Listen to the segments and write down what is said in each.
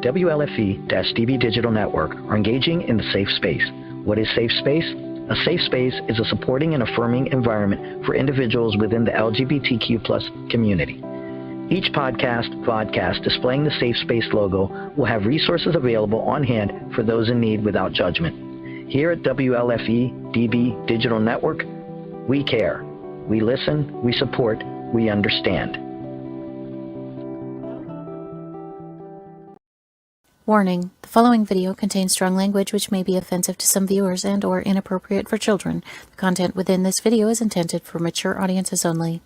WLFE-DB Digital Network are engaging in the safe space. What is safe space? A safe space is a supporting and affirming environment for individuals within the LGBTQ+ community. Each vodcast displaying the Safe Space logo will have resources available on hand for those in need without judgment. Here at WLFE-DB Digital Network, we care. We listen, we support, we understand. Warning, the following video contains strong language which may be offensive to some viewers and or inappropriate for children. The content within this video is intended for mature audiences only.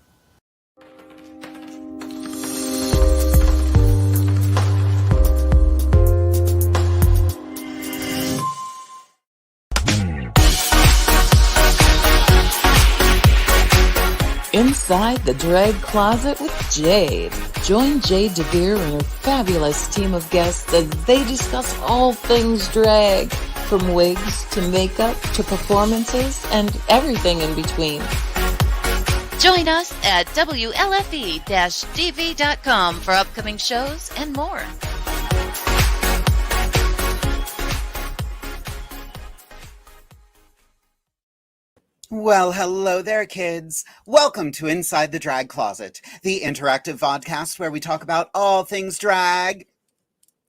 Inside the Drag Closet with Jade. Join Jade DeVere and her fabulous team of guests as they discuss all things drag, from wigs to makeup to performances and everything in between. Join us at WLFE-DB.com for upcoming shows and more. Well, hello there, kids. Welcome to Inside the Drag Closet, the interactive vodcast where we talk about all things drag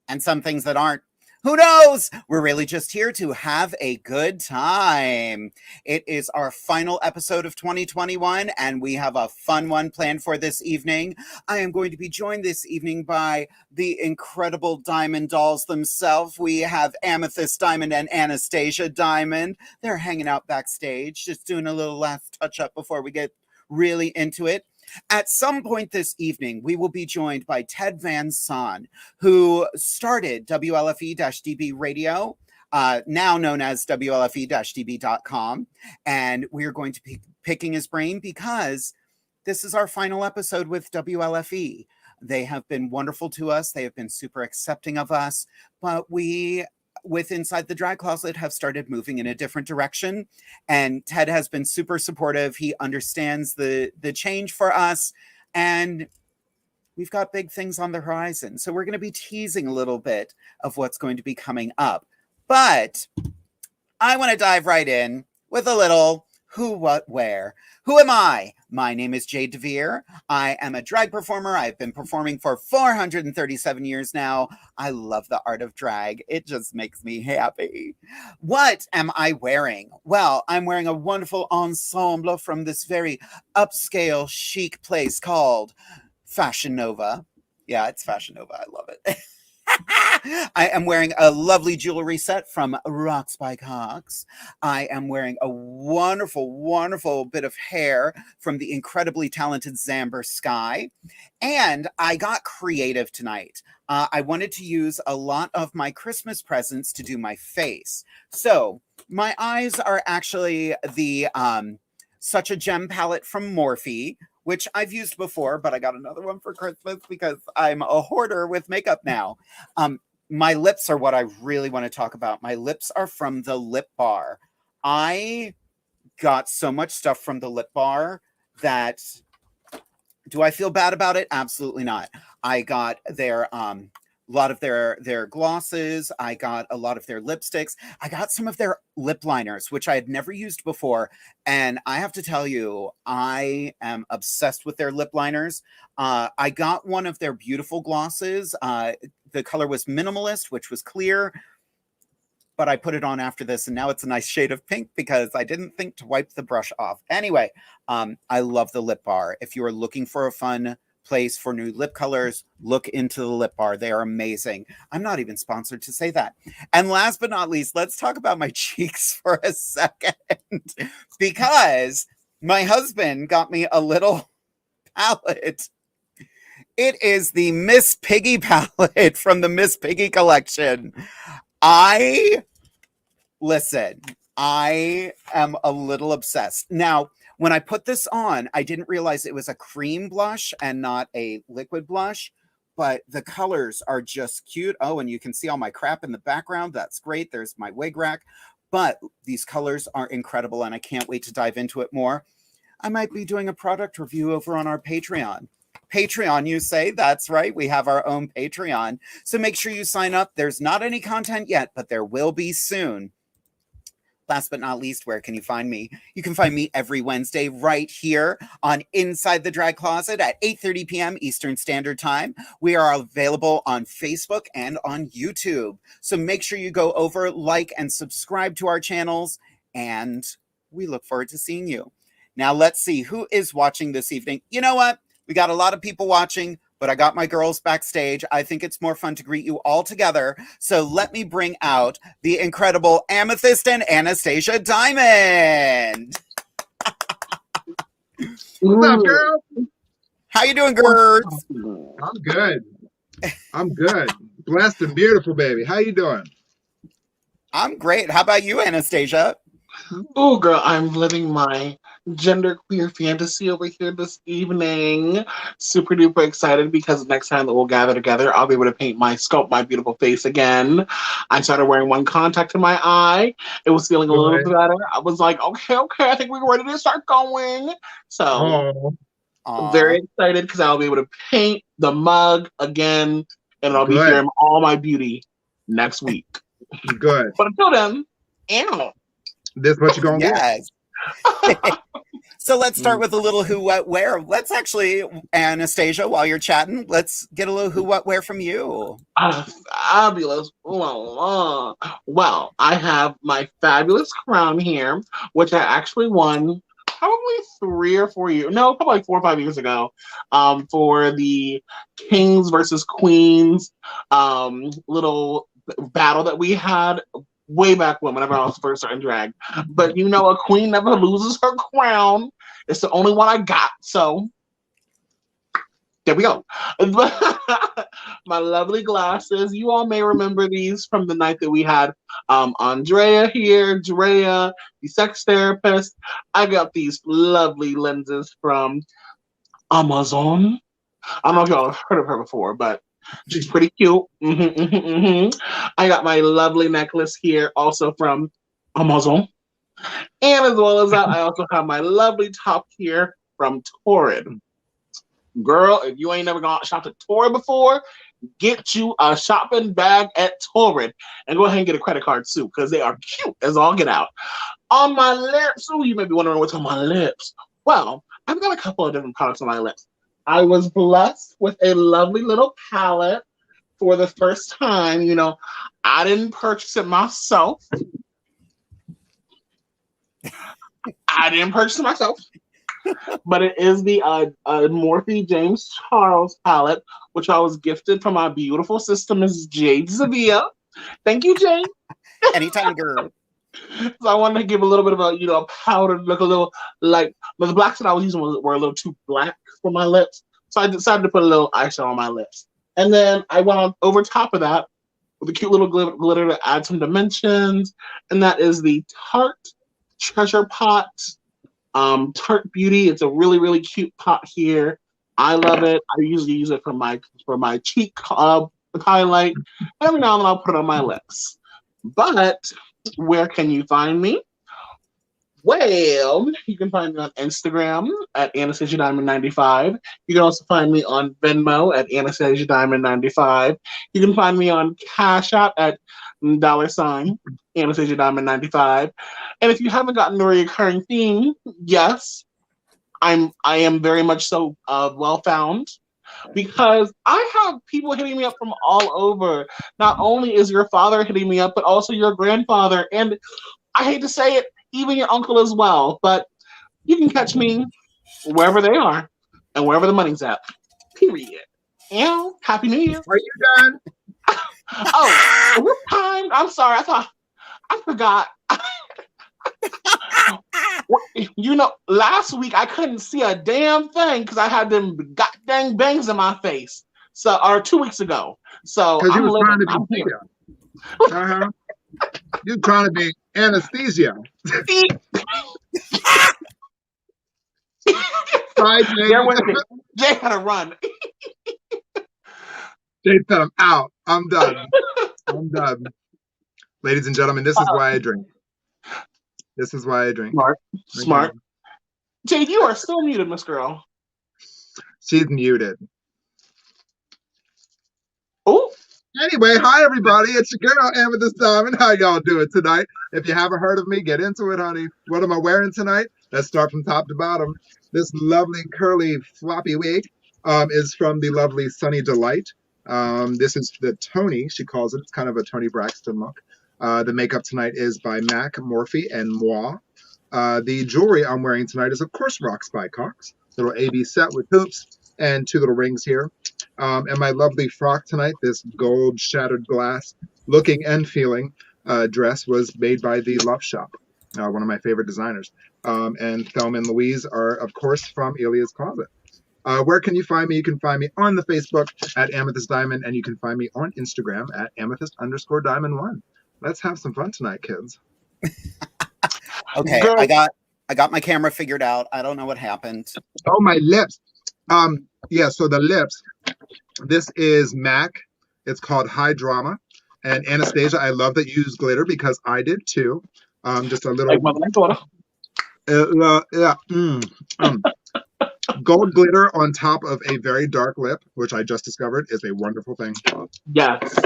and some things that aren't. Who knows? We're really just here to have a good time. It is our final episode of 2021, and we have a fun one planned for this evening. I am going to be joined this evening by the incredible Diamond Dolls themselves. We have Amethyst Diamond and Anastasia Diamond. They're hanging out backstage, just doing a little last touch-up before we get really into it. At some point this evening, we will be joined by Ted Van Son, who started WLFE-DB Radio, now known as WLFE-DB.com. And we are going to be picking his brain because this is our final episode with WLFE. They have been wonderful to us. They have been super accepting of us. But we, with Inside the Drag Closet, have started moving in a different direction. And Ted has been super supportive. He understands the change for us. And we've got big things on the horizon. So we're going to be teasing a little bit of what's going to be coming up. But I want to dive right in with a little who, what, where. Who am I? My name is Jade DeVere. I am a drag performer. I've been performing for 437 years now. I love the art of drag. It just makes me happy. What am I wearing? Well, I'm wearing a wonderful ensemble from this very upscale, chic place called Fashion Nova. Yeah, it's Fashion Nova. I love it. I am wearing a lovely jewelry set from Rocks by Cox. I am wearing a wonderful, wonderful bit of hair from the incredibly talented Zamber Sky. And I got creative tonight. I wanted to use a lot of my Christmas presents to do my face. So my eyes are actually the Such a Gem palette from Morphe, which I've used before, but I got another one for Christmas because I'm a hoarder with makeup now. My lips are what I really want to talk about. My lips are from the Lip Bar. I got so much stuff from the Lip Bar that, do I feel bad about it? Absolutely not. I got their a lot of their glosses. I got a lot of their lipsticks. I got some of their lip liners, which I had never used before. And I have to tell you, I am obsessed with their lip liners. I got one of their beautiful glosses. The color was Minimalist, which was clear. But I put it on after this, and now it's a nice shade of pink because I didn't think to wipe the brush off. Anyway, I love the Lip Bar. If you are looking for a fun place for new lip colors, look into the Lip Bar. They are amazing. I'm not even sponsored to say that. And last but not least, let's talk about my cheeks for a second because my husband got me a little palette. It is the Miss Piggy palette from the Miss Piggy collection. Listen, I am a little obsessed. Now, when I put this on, I didn't realize it was a cream blush and not a liquid blush, but the colors are just cute. Oh, and you can see all my crap in the background. That's great. There's my wig rack. But these colors are incredible, and I can't wait to dive into it more. I might be doing a product review over on our Patreon. Patreon, you say? That's right. We have our own Patreon. So make sure you sign up. There's not any content yet, but there will be soon. Last but not least, where can you find me? You can find me every Wednesday right here on Inside the Drag Closet at 8:30 p.m. Eastern Standard Time. We are available on Facebook and on YouTube. So make sure you go over, like, and subscribe to our channels, and we look forward to seeing you. Now, let's see who is watching this evening. You know what? We got a lot of people watching, but I got my girls backstage. I think it's more fun to greet you all together. So let me bring out the incredible Amethyst and Anastasia Diamond. What's up, girl? How you doing, girls? I'm good. I'm good. Blessed and beautiful, baby. How you doing? I'm great. How about you, Anastasia? Oh, girl, I'm living my genderqueer fantasy over here this evening. Super duper excited because next time that we'll gather together, I'll be able to sculpt my beautiful face again. I started wearing one contact in my eye. It was feeling a little bit better. I was like, okay, I think we're ready to start going. So, very excited because I'll be able to paint the mug again, and I'll be here in all my beauty next week. Good. But until then, ew. This what you gonna get? So let's start with a little who, what, where. Let's actually, Anastasia, while you're chatting, let's get a little who, what, where from you. Fabulous. Well, I have my fabulous crown here, which I actually won probably 3 or 4 years. No, probably like 4 or 5 years ago, for the Kings versus Queens little battle that we had way back whenever I was first starting drag. But you know, a queen never loses her crown. It's the only one I got. So there we go. My lovely glasses. You all may remember these from the night that we had Andrea here, Drea, the sex therapist. I got these lovely lenses from Amazon. I don't know if y'all have heard of her before, but she's pretty cute. I got my lovely necklace here also from Amazon. And as well as that, I also have my lovely top here from Torrid. Girl, if you ain't never gone shopped at Torrid before, get you a shopping bag at Torrid. And go ahead and get a credit card too, because they are cute as all get out. On my lips, you may be wondering what's on my lips. Well, I've got a couple of different products on my lips. I was blessed with a lovely little palette for the first time. You know, I didn't purchase it myself. But it is the Morphe James Charles palette, which I was gifted from my beautiful sister, Mrs. Jade DeVere. Thank you, Jade. Anytime, girl. So I wanted to give a little bit of a powdered look, a little like, but the blacks that I was using were a little too black for my lips. So I decided to put a little eyeshadow on my lips. And then I went on over top of that with a cute little glitter to add some dimensions. And that is the Tarte Treasure Pot Tarte Beauty. It's a really, really cute pot here. I love it. I usually use it for my cheek highlight. Every now and then I'll put it on my lips. But where can you find me? Well, you can find me on Instagram at Anastasia Diamond 95. You can also find me on Venmo at Anastasia Diamond 95. You can find me on Cash App at $ Anastasia Diamond 95. And if you haven't gotten the recurring theme, yes, I am very much so well found, because I have people hitting me up from all over. Not only is your father hitting me up, but also your grandfather, and I hate to say it, even your uncle as well. But you can catch me wherever they are and wherever the money's at. Period. Yeah. Happy New Year. Are you done? Oh, what time? I'm sorry. I forgot. You know, last week I couldn't see a damn thing because I had them goddamn bangs in my face. So, or 2 weeks ago. So Because you I'm was trying to I'm be here. You're trying to be Anesthesia. Right, Jay had to run. Jay said, I'm out. I'm done. I'm done. Ladies and gentlemen, this is why I drink. This is why I drink. Smart. Jade, you are still muted, Miss Girl. She's muted. Oh. Anyway, hi everybody. It's your girl Amethyst Diamond. How y'all doing tonight? If you haven't heard of me, get into it, honey. What am I wearing tonight? Let's start from top to bottom. This lovely curly floppy wig is from the lovely Sunny Delight. This is the Tony, she calls it. It's kind of a Tony Braxton look. The makeup tonight is by Mac, Morphe, and Moi. The jewelry I'm wearing tonight is, of course, Rocks by Cox. Little AB set with hoops and 2 little rings here. And my lovely frock tonight, this gold shattered glass looking and feeling dress was made by the Love Shop, one of my favorite designers. And Thelma and Louise are, of course, from Elia's Closet. Where can you find me? You can find me on the Facebook at Amethyst Diamond, and you can find me on Instagram at Amethyst_Diamond1. Let's have some fun tonight, kids. Okay, I got my camera figured out. I don't know what happened. Oh, my lips. Yeah, so the lips. This is MAC. It's called High Drama. And Anastasia, I love that you use glitter because I did too. Just a little. Gold glitter on top of a very dark lip, which I just discovered is a wonderful thing. Yes.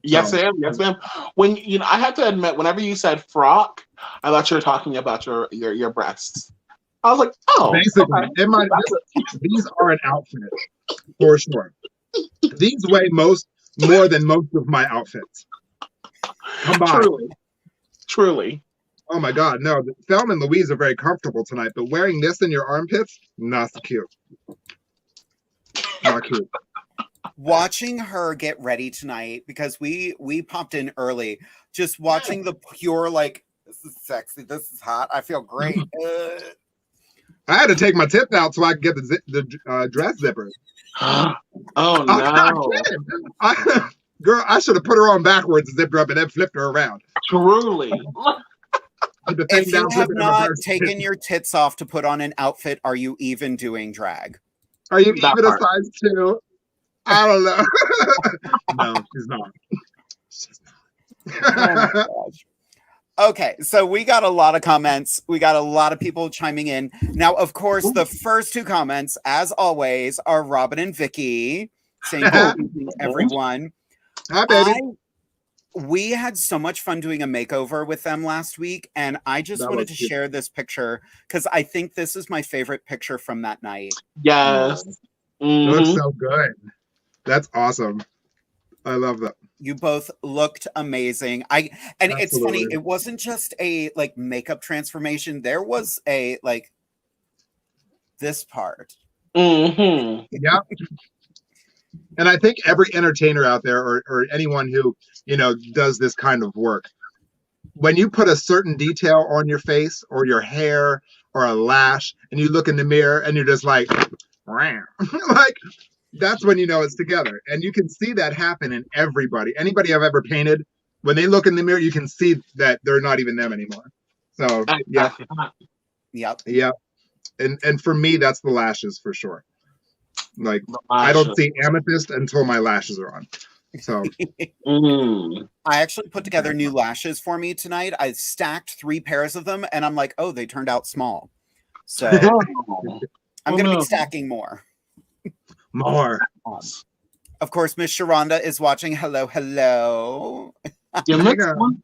Yes, ma'am. Yes, ma'am. When I have to admit, whenever you said frock, I thought you were talking about your breasts. I was like, oh, basically, okay. These are an outfit for sure. These weigh more than most of my outfits combined. Truly. Oh my God, no. Thelma and Louise are very comfortable tonight, but wearing this in your armpits, not so cute. Not cute. Watching her get ready tonight, because we popped in early, just watching the pure, like, this is sexy, this is hot, I feel great. I had to take my tip out so I could get the dress zipper. Oh, no. Girl, I should have put her on backwards and zipped her up and then flipped her around. Truly. If you have not taken your tits off to put on an outfit, are you even doing drag? Are you even a size 2? I don't know. No, she's not. Oh my gosh. Okay, so we got a lot of comments. We got a lot of people chiming in. Now, of course, the first 2 comments, as always, are Robin and Vicky saying good evening, everyone. Hi, baby. We had so much fun doing a makeover with them last week, and I just wanted to share this picture because I think this is my favorite picture from that night. Yes. It looks so good. That's awesome. I love that. You both looked amazing. Absolutely. It's funny, it wasn't just a like makeup transformation. There was a like this part. Mm-hmm. Yep. And I think every entertainer out there or anyone who, does this kind of work, when you put a certain detail on your face or your hair or a lash and you look in the mirror and you're just like, like, that's when you know it's together. And you can see that happen in everybody. Anybody I've ever painted, when they look in the mirror, you can see that they're not even them anymore. So, yeah. Yep. And for me, that's the lashes for sure. Like, I don't see amethyst until my lashes are on. So, I actually put together new lashes for me tonight. I stacked 3 pairs of them, and I'm like, oh, they turned out small. So, I'm going to be stacking more. Of course, Miss Sharonda is watching. Hello, hello. Hello.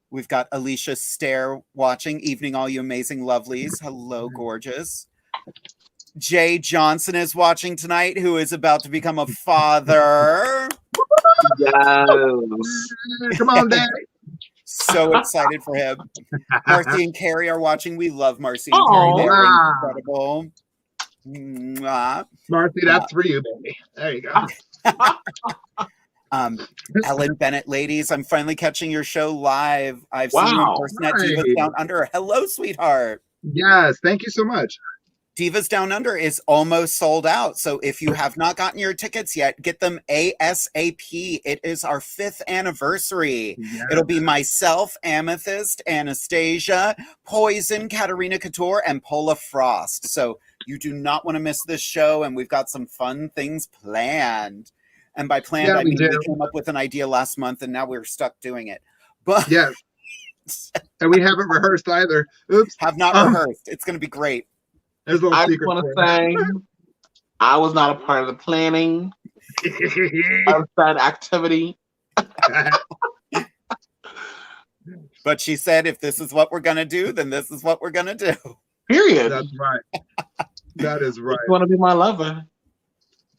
We've got Alicia Stare watching. Evening, all you amazing lovelies. Hello, gorgeous. Jay Johnson is watching tonight, who is about to become a father. Yes. Come on, Daddy. So excited for him. Marcy and Carrie are watching. We love Marcy and Carrie. They're incredible. Mwah. Marcy, that's for you, baby. There you go. Ellen Bennett, ladies, I'm finally catching your show live. I've seen you in person at Divas Down Under. Hello, sweetheart. Yes, thank you so much. Divas Down Under is almost sold out. So if you have not gotten your tickets yet, get them ASAP. It is our 5th anniversary. Yes. It'll be myself, Amethyst, Anastasia, Poison, Katarina Couture, and Paula Frost. So you do not want to miss this show, and we've got some fun things planned. And by planned, I mean we came up with an idea last month, and now we're stuck doing it. But yes. And we haven't rehearsed either. Oops. Have not rehearsed. It's going to be great. There's a little I just secret want to for say I was not a part of the planning of that activity. But she said, if this is what we're going to do, then this is what we're going to do. Period. That's right. That is right. You want to be my lover?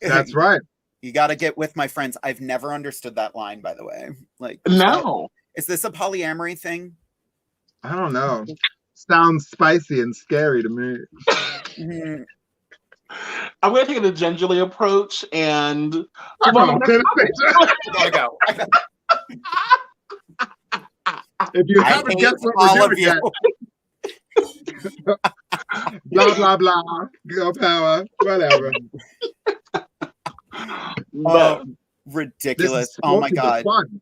That's right. You got to get with my friends. I've never understood that line, by the way. Like, No. is this a polyamory thing? I don't know. Sounds spicy and scary to me. Mhm. I'm going to take the gingerly approach and. Gotta go. If you I haven't hate guessed what all we're of doing you. yet, blah, blah, blah, girl power, whatever. Oh, This ridiculous. is Oh my supposed to be God. fun.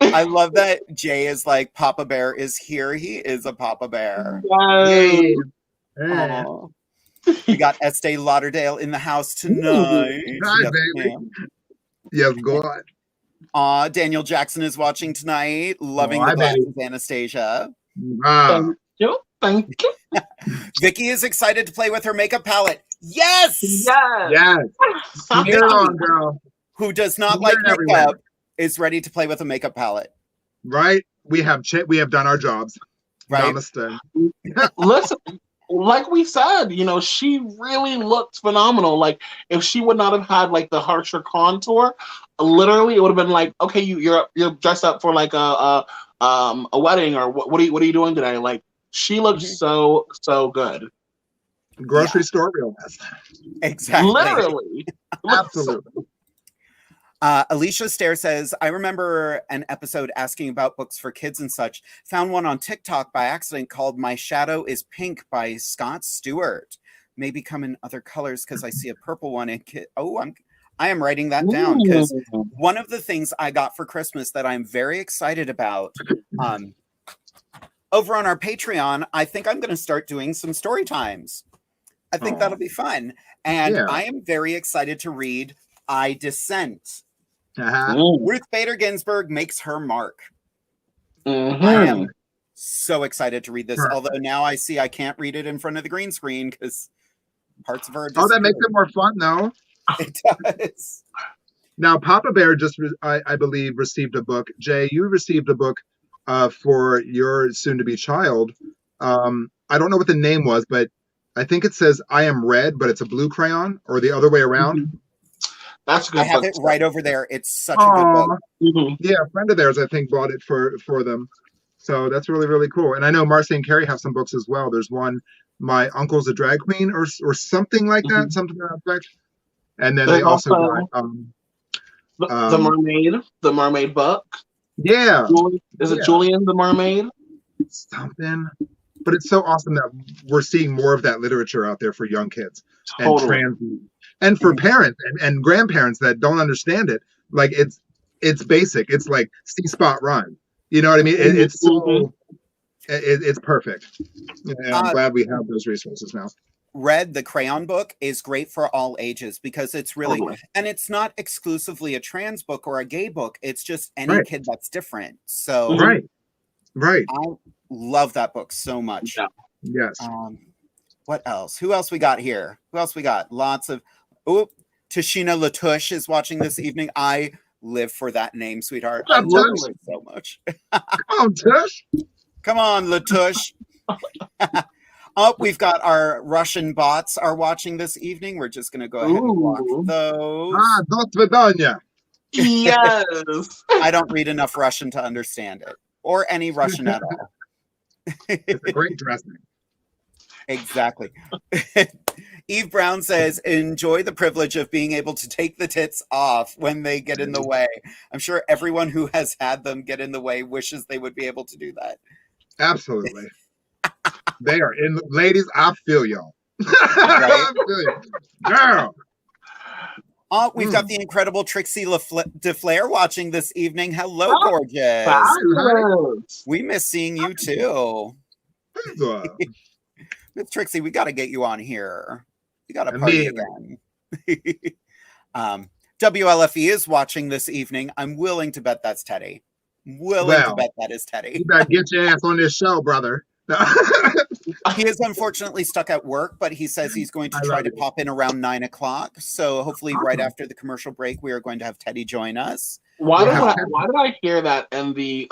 I love that Jay is like, Papa Bear is here. He is a Papa Bear. Yay. Hey. Aw. We got Estee Lauderdale in the house tonight. Hi, Yes, baby. ma'am. Yes, God. Daniel Jackson is watching tonight. Loving Oh, the hi, baby. glasses, Anastasia. Ah. Thank you. Vicky is excited to play with her makeup palette. Yes! Yes. Yes. Stop Cheer it. on, girl. Who does not We're like makeup everywhere. is ready to play with a makeup palette. Right? We have done our jobs. Right? Namaste. Listen, like we said, she really looked phenomenal. Like, if she would not have had like the harsher contour, literally, it would have been like, okay, you're dressed up for like a wedding, or what are you doing today? Like, she looked so good. Grocery store realness. Exactly. Literally. Absolutely. Alicia Stair says, I remember an episode asking about books for kids and such. Found one on TikTok by accident called My Shadow is Pink by Scott Stewart. Maybe come in other colors because I see a purple one. I am writing that down because one of the things I got for Christmas that I'm very excited about, over on our Patreon, I think I'm going to start doing some story times. I think that'll be fun. And I am very excited to read I Dissent. Ruth Bader Ginsburg makes her mark. I am so excited to read this. Although now I see I can't read it in front of the green screen because parts of her. Oh, that makes it more fun, though. It does. Now, Papa Bear just, I believe, received a book. Jay, you received a book for your soon-to-be child. I don't know what the name was, but I think it says I Am Red, but it's a blue crayon, or the other way around. That's a good I have book. it right over there. It's such a good book. Yeah, a friend of theirs, I think, bought it for them. So that's really, really cool. And I know Marcy and Carrie have some books as well. There's one, My Uncle's a Drag Queen, or something like that, something to that effect. And then they also got the mermaid book. Yeah. Is it Julian the Mermaid? Something. But it's so awesome that we're seeing more of that literature out there for young kids and trans, and for parents and grandparents that don't understand it. Like, it's basic. It's like see, spot, rhyme. You know what I mean? It's so it's perfect. And I'm glad we have those resources now. Red, the crayon book, is great for all ages because it's really, and it's not exclusively a trans book or a gay book. It's just any kid that's different. So right. I love that book so much. Yeah. Yes. What else? Who else we got here? Who else we got? Lots of. Oh, Tashina Latouche is watching this evening. I live for that name, sweetheart. I love it so much. Come on, Tush. Come on, Latouche. Oh, we've got our Russian bots are watching this evening. We're just going to go ahead and watch those. Do Svidanya. Yes. I don't read enough Russian to understand it, or any Russian at all. It's a great dressing. Exactly. Eve Brown says, enjoy the privilege of being able to take the tits off when they get in the way. I'm sure everyone who has had them get in the way wishes they would be able to do that. Absolutely. They are in. Ladies, I feel y'all. Right? I feel you. Girl. We've got the incredible Trixie DeFlair watching this evening. Hello, gorgeous. Fabulous. We miss seeing you too. Miss Trixie, we got to get you on here. We got to party again. WLFE is watching this evening. I'm willing to bet that's Teddy. To bet that is Teddy. You better get your ass on this show, brother. He is unfortunately stuck at work, but he says he's going to try to pop in around 9 o'clock. So hopefully right after the commercial break, we are going to have Teddy join us. Why did I hear that in the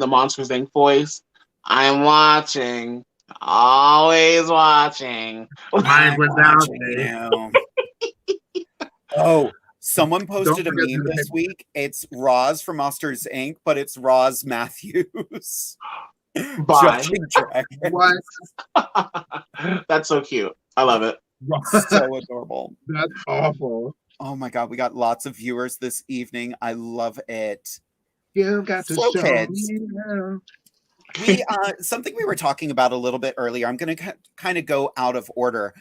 Monsters Inc. voice? I'm watching, always watching. Mine without me. Oh, someone posted a meme this week. It's Roz from Monsters Inc., but it's Roz Matthews. Judging Dragons. What? That's so cute. I love it. So adorable. That's awful. Oh my God, we got lots of viewers this evening. I love it. You got to show kids. me. Something we were talking about a little bit earlier. I'm going to kind of go out of order.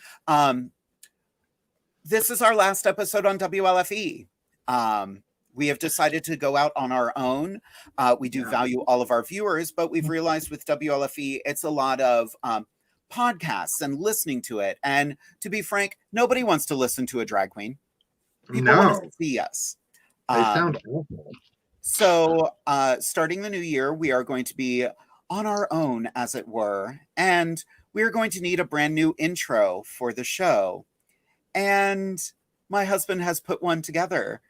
This is our last episode on WLFE. We have decided to go out on our own. We do value all of our viewers, but we've realized with WLFE, it's a lot of podcasts and listening to it. And to be frank, nobody wants to listen to a drag queen. People want to see us. They sound awful. So starting the new year, we are going to be on our own, as it were. And we are going to need a brand new intro for the show. And my husband has put one together.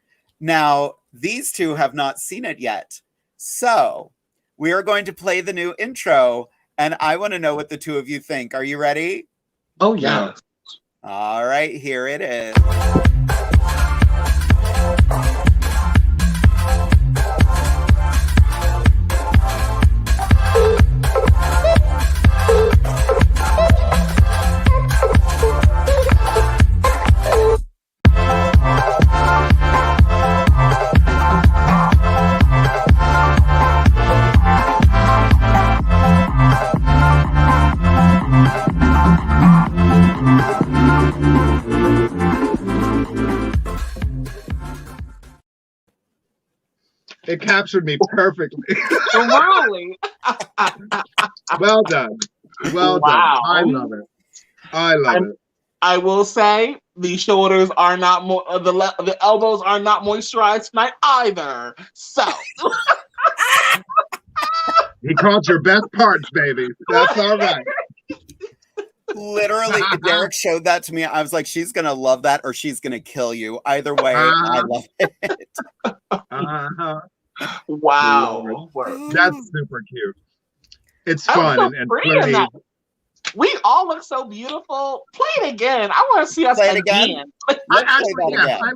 Now, these two have not seen it yet. So we are going to play the new intro. And I want to know what the two of you think. Are you ready? Oh, yeah. All right, here it is. It captured me perfectly. Really? Well done. Well done. I love it. I love it. I will say the shoulders are not the elbows are not moisturized tonight either. So he called your best parts, baby. That's all right. Literally, Derek showed that to me. I was like, she's going to love that or she's going to kill you. Either way, I love it. Wow. That's super cute. It's fun. So and pretty. We all look so beautiful. Play it again. I want to see us play it again. I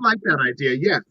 like that idea. Yes.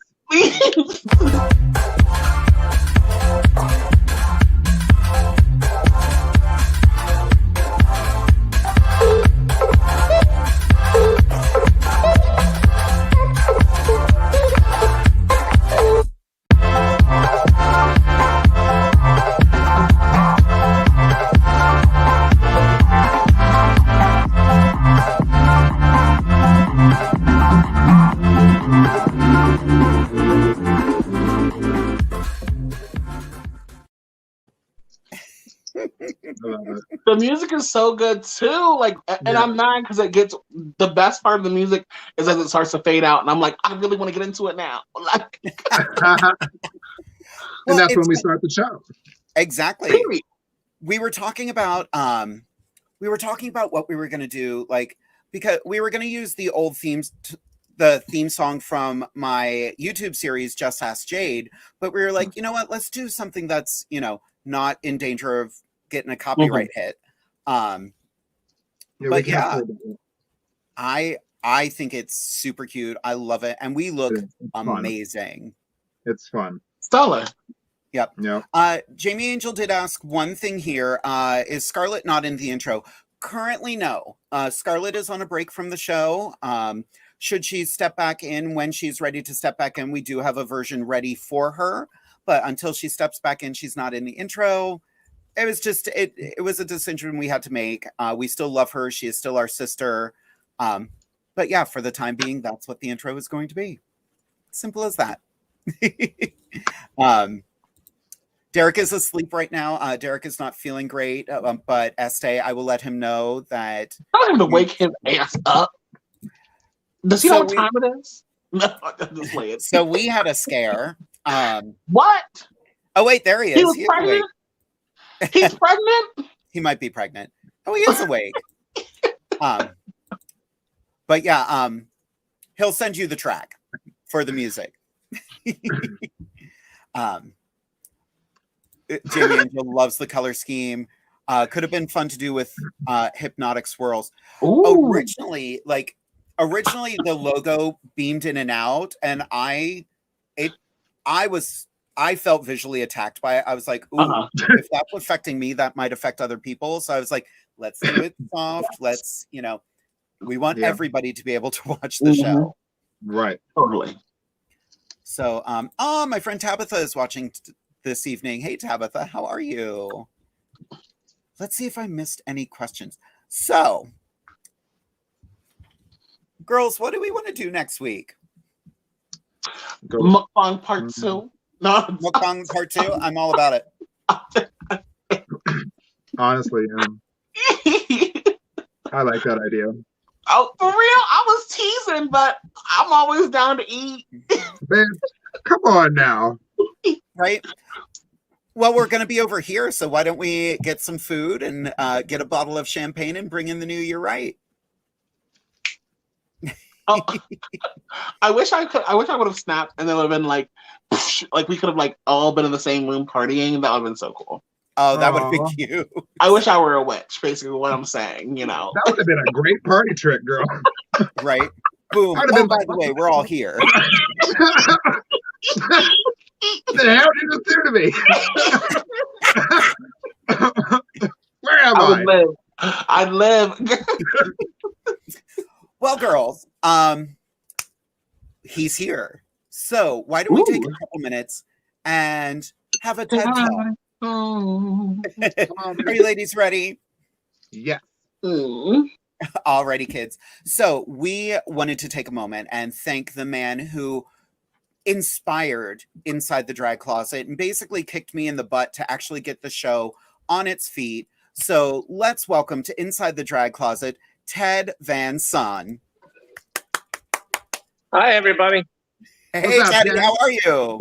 The music is so good too. Like, and I'm mad because it gets the best part of the music is as it starts to fade out, and I'm like, I really want to get into it now. Like, and that's when we start the show. Exactly. Period. We were talking about what we were going to do, like, because we were going to use the old themes, the theme song from my YouTube series, Just Ask Jade, but we were like, you know what, let's do something that's, not in danger of getting a copyright hit. I think it's super cute. I love it. And we look amazing. It's fun. Stellar. Yep. Yeah. Jamie Angel did ask one thing here. Is Scarlett not in the intro? Currently, no. Scarlett is on a break from the show. Should she step back in when she's ready to step back in, we do have a version ready for her. But until she steps back in, she's not in the intro. It was just, it was a decision we had to make. We still love her. She is still our sister. But yeah, for the time being, that's what the intro is going to be. Simple as that. Derek is asleep right now. Derek is not feeling great, but Estee, I will let him know that. Tell him to wake his ass up. Does he know what time it is? No, just play it. So we had a scare. What? Oh wait, there he is. He was pregnant? He's pregnant? He might be pregnant. Oh, he is awake. But yeah, he'll send you the track for the music. Jamie Angel loves the color scheme. Could have been fun to do with hypnotic swirls. Ooh. Originally, the logo beamed in and out, and I felt visually attacked by it. I was like, ooh, if that's affecting me, that might affect other people. So I was like, let's do it soft. Let's, we want everybody to be able to watch the show. Right. Totally. So, my friend Tabitha is watching this evening. Hey, Tabitha, how are you? Let's see if I missed any questions. So, girls, what do we want to do next week? Mukbang part 2. No, Mukbang part 2. I'm all about it. Honestly, I like that idea. Oh, for real? I was teasing, but I'm always down to eat. Man, come on now. Right? Well, we're going to be over here, so why don't we get some food and get a bottle of champagne and bring in the new year right? Oh, I wish I would have snapped, and then would have been like we could have all been in the same room partying. That would have been so cool. Oh, that would have been cute. I wish I were a witch, basically what I'm saying, That would have been a great party trick, girl. Right? Boom. Oh, by the way, we're all here. The hell did you do to me? Where am I? I'd live. Well, girls, he's here. So why don't we take a couple minutes and have a TED Talk? Are you ladies ready? Yes. Alrighty, kids. So we wanted to take a moment and thank the man who inspired Inside the Drag Closet and basically kicked me in the butt to actually get the show on its feet. So let's welcome to Inside the Drag Closet, Ted Van Son. Hi, everybody. Hey, Teddy, how are you?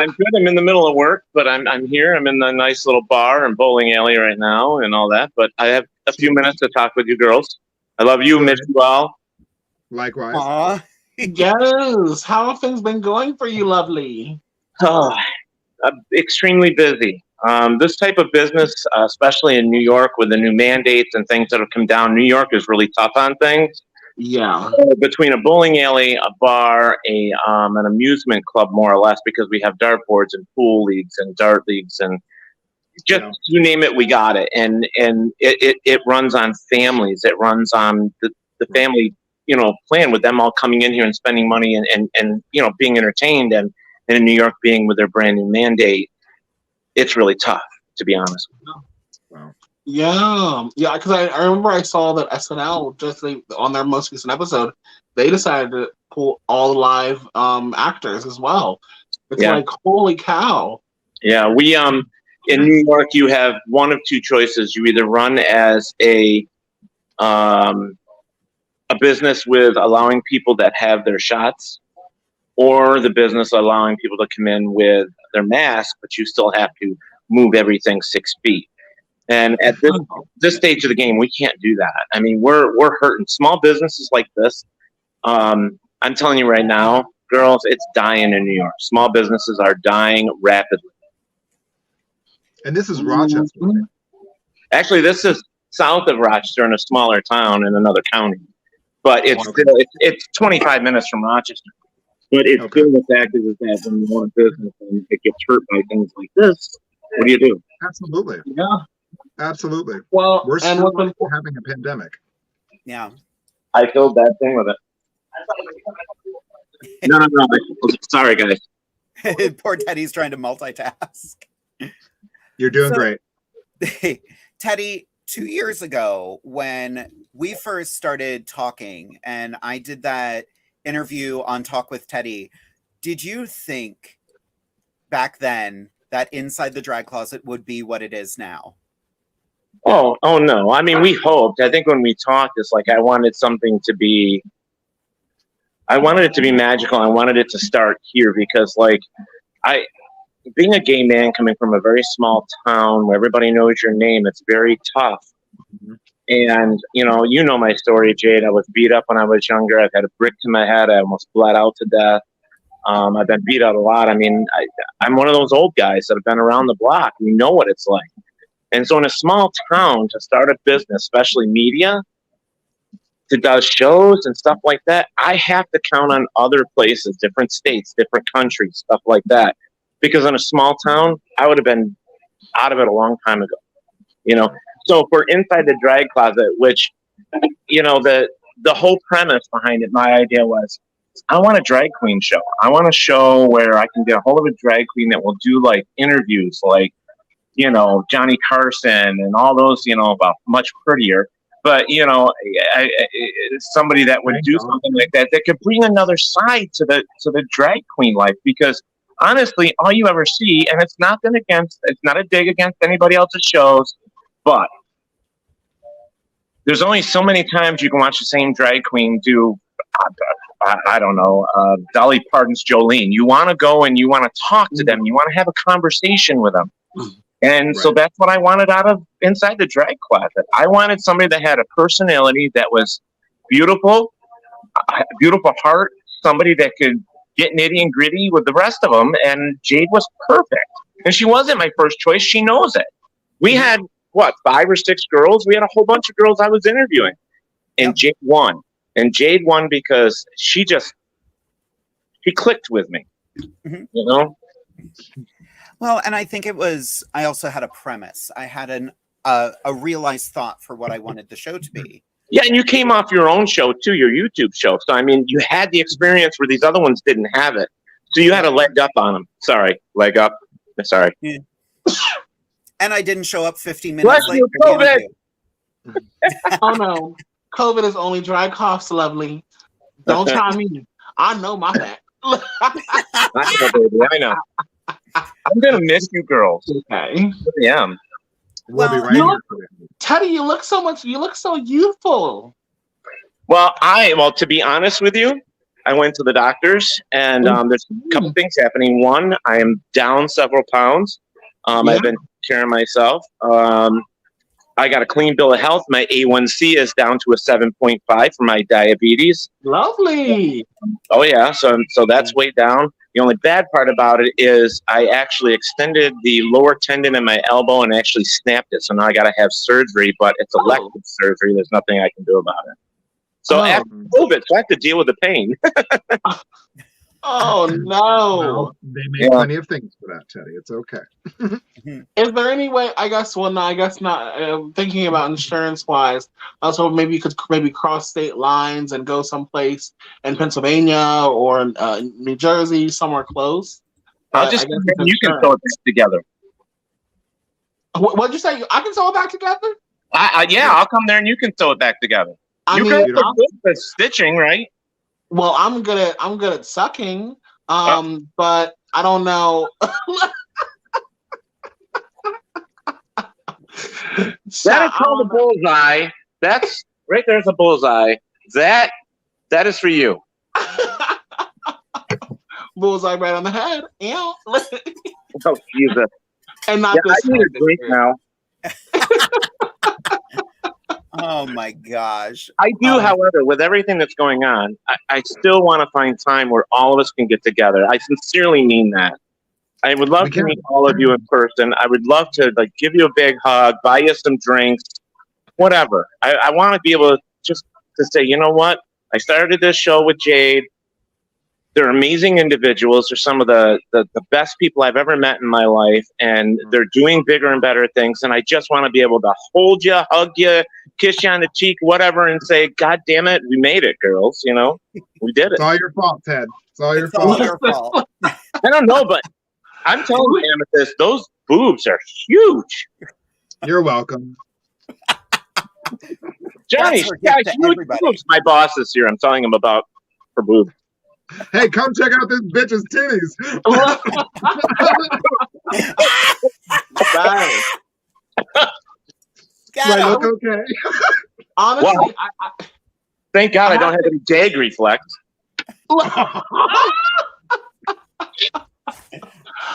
I'm good. I'm in the middle of work, but I'm here. I'm in the nice little bar and bowling alley right now and all that. But I have a few minutes to talk with you girls. I love you, miss you all. Likewise. Aww. Yes. How have things been going for you, lovely? Oh, I'm extremely busy. This type of business, especially in New York with the new mandates and things that have come down, New York is really tough on things. Yeah. Between a bowling alley, a bar, an amusement club, more or less, because we have dart boards and pool leagues and dart leagues and just you name it, we got it. And it runs on families. It runs on the family, plan with them all coming in here and spending money and being entertained and in New York being with their brand new mandate. It's really tough, to be honest with you. Wow. Yeah, because I remember I saw that SNL just on their most recent episode, they decided to pull all live actors as well. It's like, holy cow. Yeah, we in New York you have one of two choices. You either run as a business with allowing people that have their shots, or the business allowing people to come in with their mask, but you still have to move everything 6 feet. And at this stage of the game, we can't do that. I mean, we're hurting. Small businesses like this, I'm telling you right now, girls, it's dying in New York. Small businesses are dying rapidly. And this is Rochester. Right? Actually, this is south of Rochester in a smaller town in another county. But it's still, it's 25 minutes from Rochester. But it's still the fact is that when you want a business and it gets hurt by things like this, what do you do? Absolutely. Yeah. Absolutely. Well, we're still having a pandemic. Yeah. I feel bad thing with it. No. Sorry, guys. Poor Teddy's trying to multitask. You're doing great. Teddy, 2 years ago, when we first started talking and I did that interview on Talk with Teddy, did you think back then that Inside the Drag Closet would be what it is now? Oh no. I mean, we hoped. I think when we talked, it's like I wanted it to be magical. I wanted it to start here because, being a gay man coming from a very small town where everybody knows your name, it's very tough And, you know my story, Jade. I was beat up when I was younger. I've had a brick to my head. I almost bled out to death. I've been beat out a lot. I mean, I'm one of those old guys that have been around the block. We know what it's like. And so in a small town, to start a business, especially media, to do shows and stuff like that, I have to count on other places, different states, different countries, stuff like that. Because in a small town, I would have been out of it a long time ago. So for Inside the Drag Closet, which, the whole premise behind it, my idea was, I want a drag queen show. I want a show where I can get a hold of a drag queen that will do like interviews, like, Johnny Carson and all those, about much prettier. But, somebody that would do something like that could bring another side to the drag queen life. Because honestly, all you ever see, and it's not a dig against anybody else's shows, but there's only so many times you can watch the same drag queen do, I don't know, Dolly Parton's Jolene. You want to go and you want to talk to them. You want to have a conversation with them. And so that's what I wanted out of Inside the Drag Closet. I wanted somebody that had a personality that was beautiful, beautiful heart, somebody that could get nitty and gritty with the rest of them. And Jade was perfect. And she wasn't my first choice. She knows it. We had, 5 or 6 girls? We had a whole bunch of girls I was interviewing. And Jade won. And Jade won because she clicked with me. Well, and I think I also had a premise. I had a realized thought for what I wanted the show to be. Yeah, and you came off your own show too, your YouTube show. So, I mean, you had the experience where these other ones didn't have it. So you had a leg up on them. Sorry, leg up. Sorry. Yeah. And I didn't show up 15 minutes late. COVID. Oh, no. COVID is only dry coughs, lovely. Don't try me. I know my back. I know, baby. I know. I'm going to miss you girls. Okay. Yeah. We'll be right here for you. Teddy, you look so youthful. Well, to be honest with you, I went to the doctors, and there's a couple things happening. One, I am down several pounds. I've been taking care of myself. I got a clean bill of health. My A1C is down to a 7.5 for my diabetes. Lovely. Oh, yeah. So that's way down. The only bad part about it is I actually extended the lower tendon in my elbow and actually snapped it. So now I got to have surgery, but it's elective surgery. There's nothing I can do about it. So after COVID, so I have to deal with the pain. Oh, no. Well, they make plenty of things for that, Teddy. It's okay. Is there any way, I guess not. Thinking about insurance-wise, also maybe you could cross state lines and go someplace in Pennsylvania or New Jersey, somewhere close. I'll just, you can throw it back together. What'd you say? I can sew it back together? Yeah, I'll come there and you can sew it back together. You can good stitching, right? Well, I'm good at sucking, but I don't know. That is called a bullseye. That's right there's a bullseye. That is for you. Bullseye right on the head. Ew. Oh, Jesus. And not this. I need a drink now. Oh my gosh. I do, however, with everything that's going on, I still want to find time where all of us can get together. I sincerely mean that. I would love to meet all of you in person. I would love to give you a big hug, buy you some drinks, whatever. I want to be able to say, you know what? I started this show with Jade. They're amazing individuals. They're some of the best people I've ever met in my life, and they're doing bigger and better things. And I just want to be able to hold you, hug you, kiss you on the cheek, whatever, and say, God damn it, we made it, girls. We did it. It's all your fault, Ted. It's all your fault. I don't know, but I'm telling you, Amethyst, those boobs are huge. You're welcome. Johnny, guys, boobs. My boss is here. I'm telling him about her boobs. Hey, come check out this bitch's titties. Do I look okay? Honestly, well, thank God I don't have any gag reflex.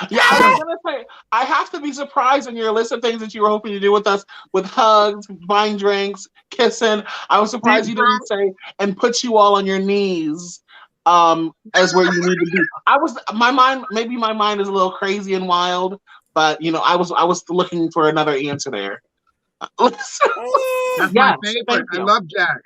Yeah, I was gonna say I have to be surprised in your list of things that you were hoping to do with us, with hugs, buying drinks, kissing. I was surprised you didn't say and put you all on your knees, as where you need to be. My mind is a little crazy and wild, but I was looking for another answer there. That's my favorite. I love Jack.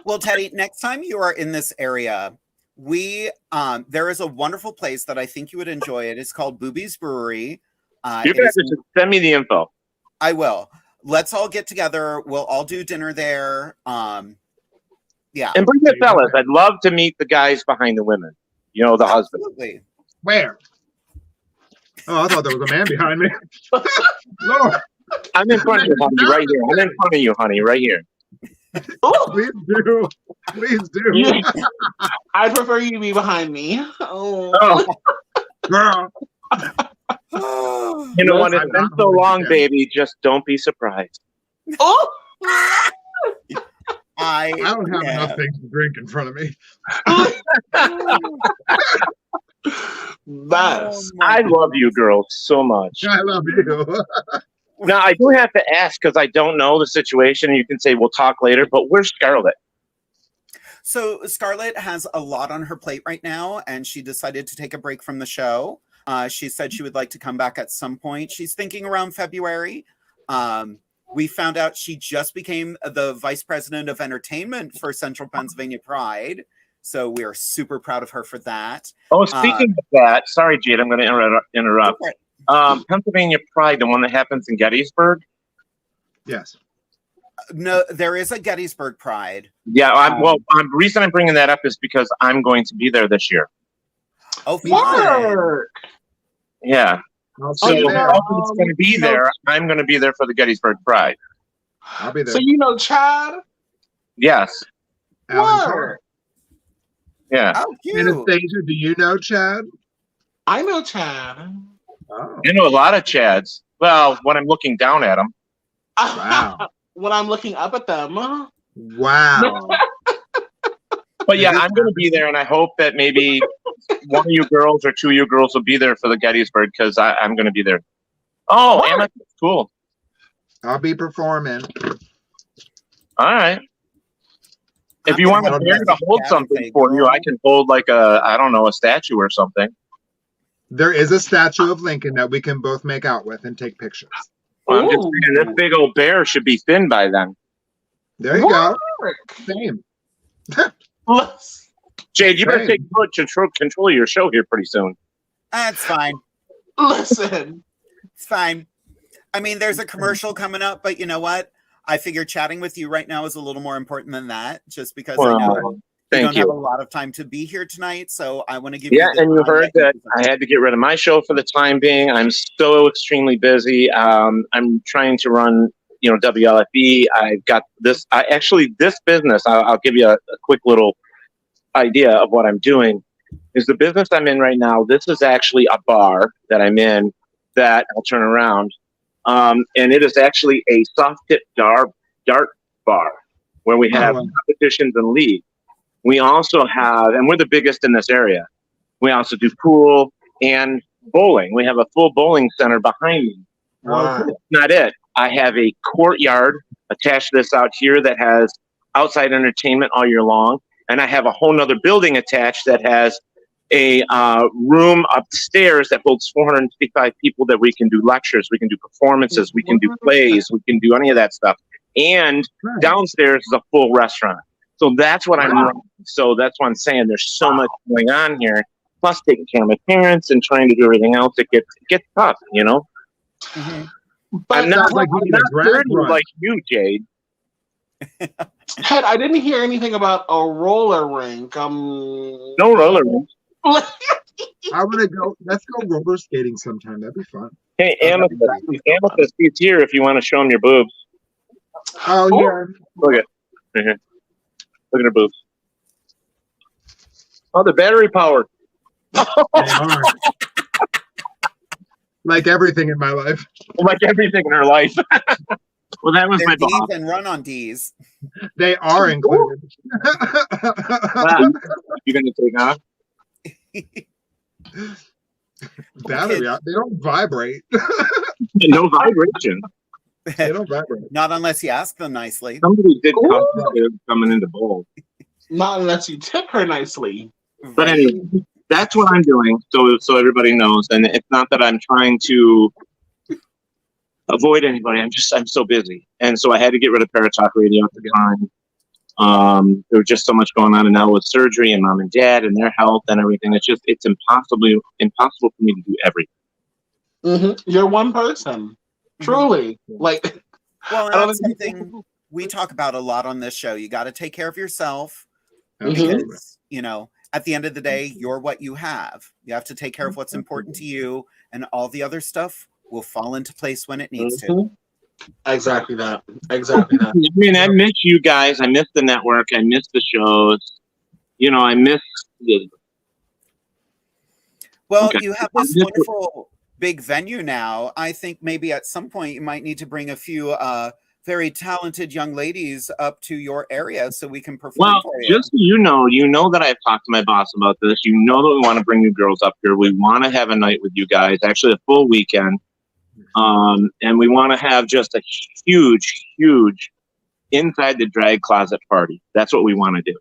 Well, Teddy, next time you are in this area, there is a wonderful place that I think you would enjoy. It is called Booby's Brewery. You guys should send me the info. I will. Let's all get together. We'll all do dinner there. Yeah. And bring the fellas. I'd love to meet the guys behind the women. The husband. Absolutely. Where? Oh, I thought there was a man behind me. Lord. I'm in front of you, honey, right here. I'm in front of you, honey, right here. Please do. Please do. Yeah. I'd prefer you to be behind me. Oh. Girl. You know what? It's been so long, baby. Just don't be surprised. Oh. I don't have enough things to drink in front of me. I love you girls so much. I love you. Now, I do have to ask because I don't know the situation. You can say we'll talk later, but where's Scarlett? So Scarlett has a lot on her plate right now, and she decided to take a break from the show. She said she would like to come back at some point. She's thinking around February. We found out she just became the vice president of entertainment for Central Pennsylvania Pride. So we are super proud of her for that. Oh, speaking of that, sorry, Jade, I'm going to interrupt. Okay. Pennsylvania Pride, the one that happens in Gettysburg? Yes. No, there is a Gettysburg Pride. Yeah, the reason I'm bringing that up is because I'm going to be there this year. Oh, fun. Yeah. So if it's going to be there, I'm going to be there for the Gettysburg Pride. I'll be there. So Chad? Yes. What? Yeah. Oh, cute. Anastasia, do you know Chad? I know Chad. Oh. I know a lot of Chads. Well, when I'm looking down at them. Wow. When I'm looking up at them. Wow. But yeah, I'm going to be there, and I hope that maybe one of you girls or two of you girls will be there for the Gettysburg because I'm going to be there. Oh, Amethyst, cool. I'll be performing. All right. If you want me to hold something for you, I can hold like a statue or something. There is a statue of Lincoln that we can both make out with and take pictures. Well, I'm just saying, this big old bear should be thin by then. There you go. Same. Jade, you better take control of your show here pretty soon. That's fine. Listen. It's fine. I mean, there's a commercial coming up, but you know what? I figure chatting with you right now is a little more important than that, just because I know you don't have a lot of time to be here tonight, so I want to give you the and you time heard that I had to get rid of my show for the time being. I'm so extremely busy. I'm trying to run, WLFE. I've got this. This business, I'll give you a quick little idea of what I'm doing, is the business I'm in right now. This is actually a bar that I'm in that I'll turn around. And it is actually a soft tip dart bar where we have competitions and leagues. We also have, and we're the biggest in this area, we also do pool and bowling. We have a full bowling center behind me. Wow. That's not it. I have a courtyard attached to this out here that has outside entertainment all year long. And I have a whole nother building attached that has a room upstairs that holds 455 people that we can do lectures, we can do performances, we can do plays, we can do any of that stuff. And downstairs is a full restaurant. So that's what I'm running. So that's what I'm saying. There's so much going on here. Plus taking care of my parents and trying to do everything else. It gets tough, Mm-hmm. But I'm not dirty like you, Jade. Ted, I didn't hear anything about a roller rink. No roller rink. I want to go. Let's go roller skating sometime. That'd be fun. Hey, Amethyst, he's here if you want to show him your boobs. Oh, yeah. Look at her boobs. Oh, the battery powered. They are. Like everything in my life. Like everything in her life. Well, that was my D's boss. and run on D's. They are included. Wow. You gonna take off? Battery, they don't vibrate. No vibration. They don't vibrate. Not unless you ask them nicely. Somebody did coming into bold. Not unless you tip her nicely. But anyway, that's what I'm doing. So everybody knows. And it's not that I'm trying to avoid anybody. I'm so busy. And so I had to get rid of Paratalk Radio at the time. There was just so much going on, and now with surgery and mom and dad and their health and everything, it's impossible for me to do everything. You're one person, truly. Like, well, that's something we talk about a lot on this show. You got to take care of yourself because at the end of the day, you're what you have. You have to take care of what's important to you, and all the other stuff will fall into place when it needs to. Exactly that. Exactly that. I mean, I miss you guys. I miss the network. I miss the shows. I miss the... Well, you have this wonderful big venue now. I think maybe at some point you might need to bring a few very talented young ladies up to your area so we can perform for you. Just so you know that I've talked to my boss about this. You know that we want to bring you girls up here. We want to have a night with you guys, actually a full weekend. And we want to have just a huge, huge inside the drag closet party. That's what we want to do.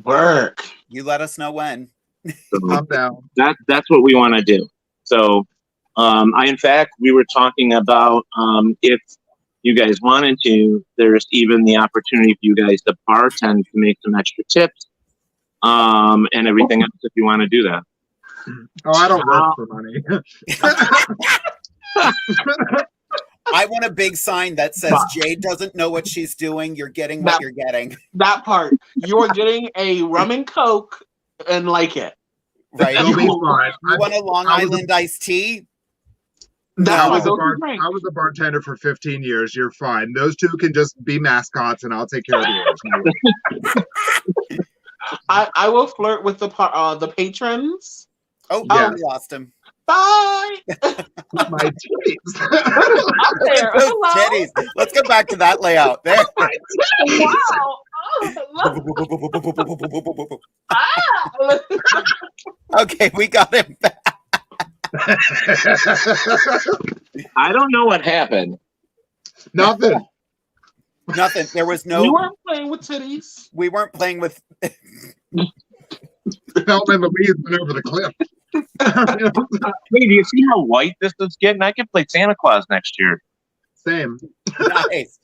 Work. You let us know when. So that's what we want to do. So, in fact, we were talking about if you guys wanted to, there's even the opportunity for you guys to bartend to make some extra tips, and everything else if you want to do that. Oh, I don't work for money. I want a big sign that says Jade doesn't know what she's doing. You're getting what you're getting. That part. You're getting a rum and Coke and like it. Right. It'll be fine. You want a Long Island iced tea? I was a bartender for 15 years. You're fine. Those two can just be mascots, and I'll take care of the others. I will flirt with the patrons. Oh, yeah. We lost him. Bye. My titties. Those titties. Let's go back to that layout. There. Wow. Okay, we got him back. I don't know what happened. Nothing. There was no. We weren't playing with titties. We weren't playing with. Felt in the leaves went over the cliff. Hey, do you see how white this is getting? I can play Santa Claus next year. Same. Nice.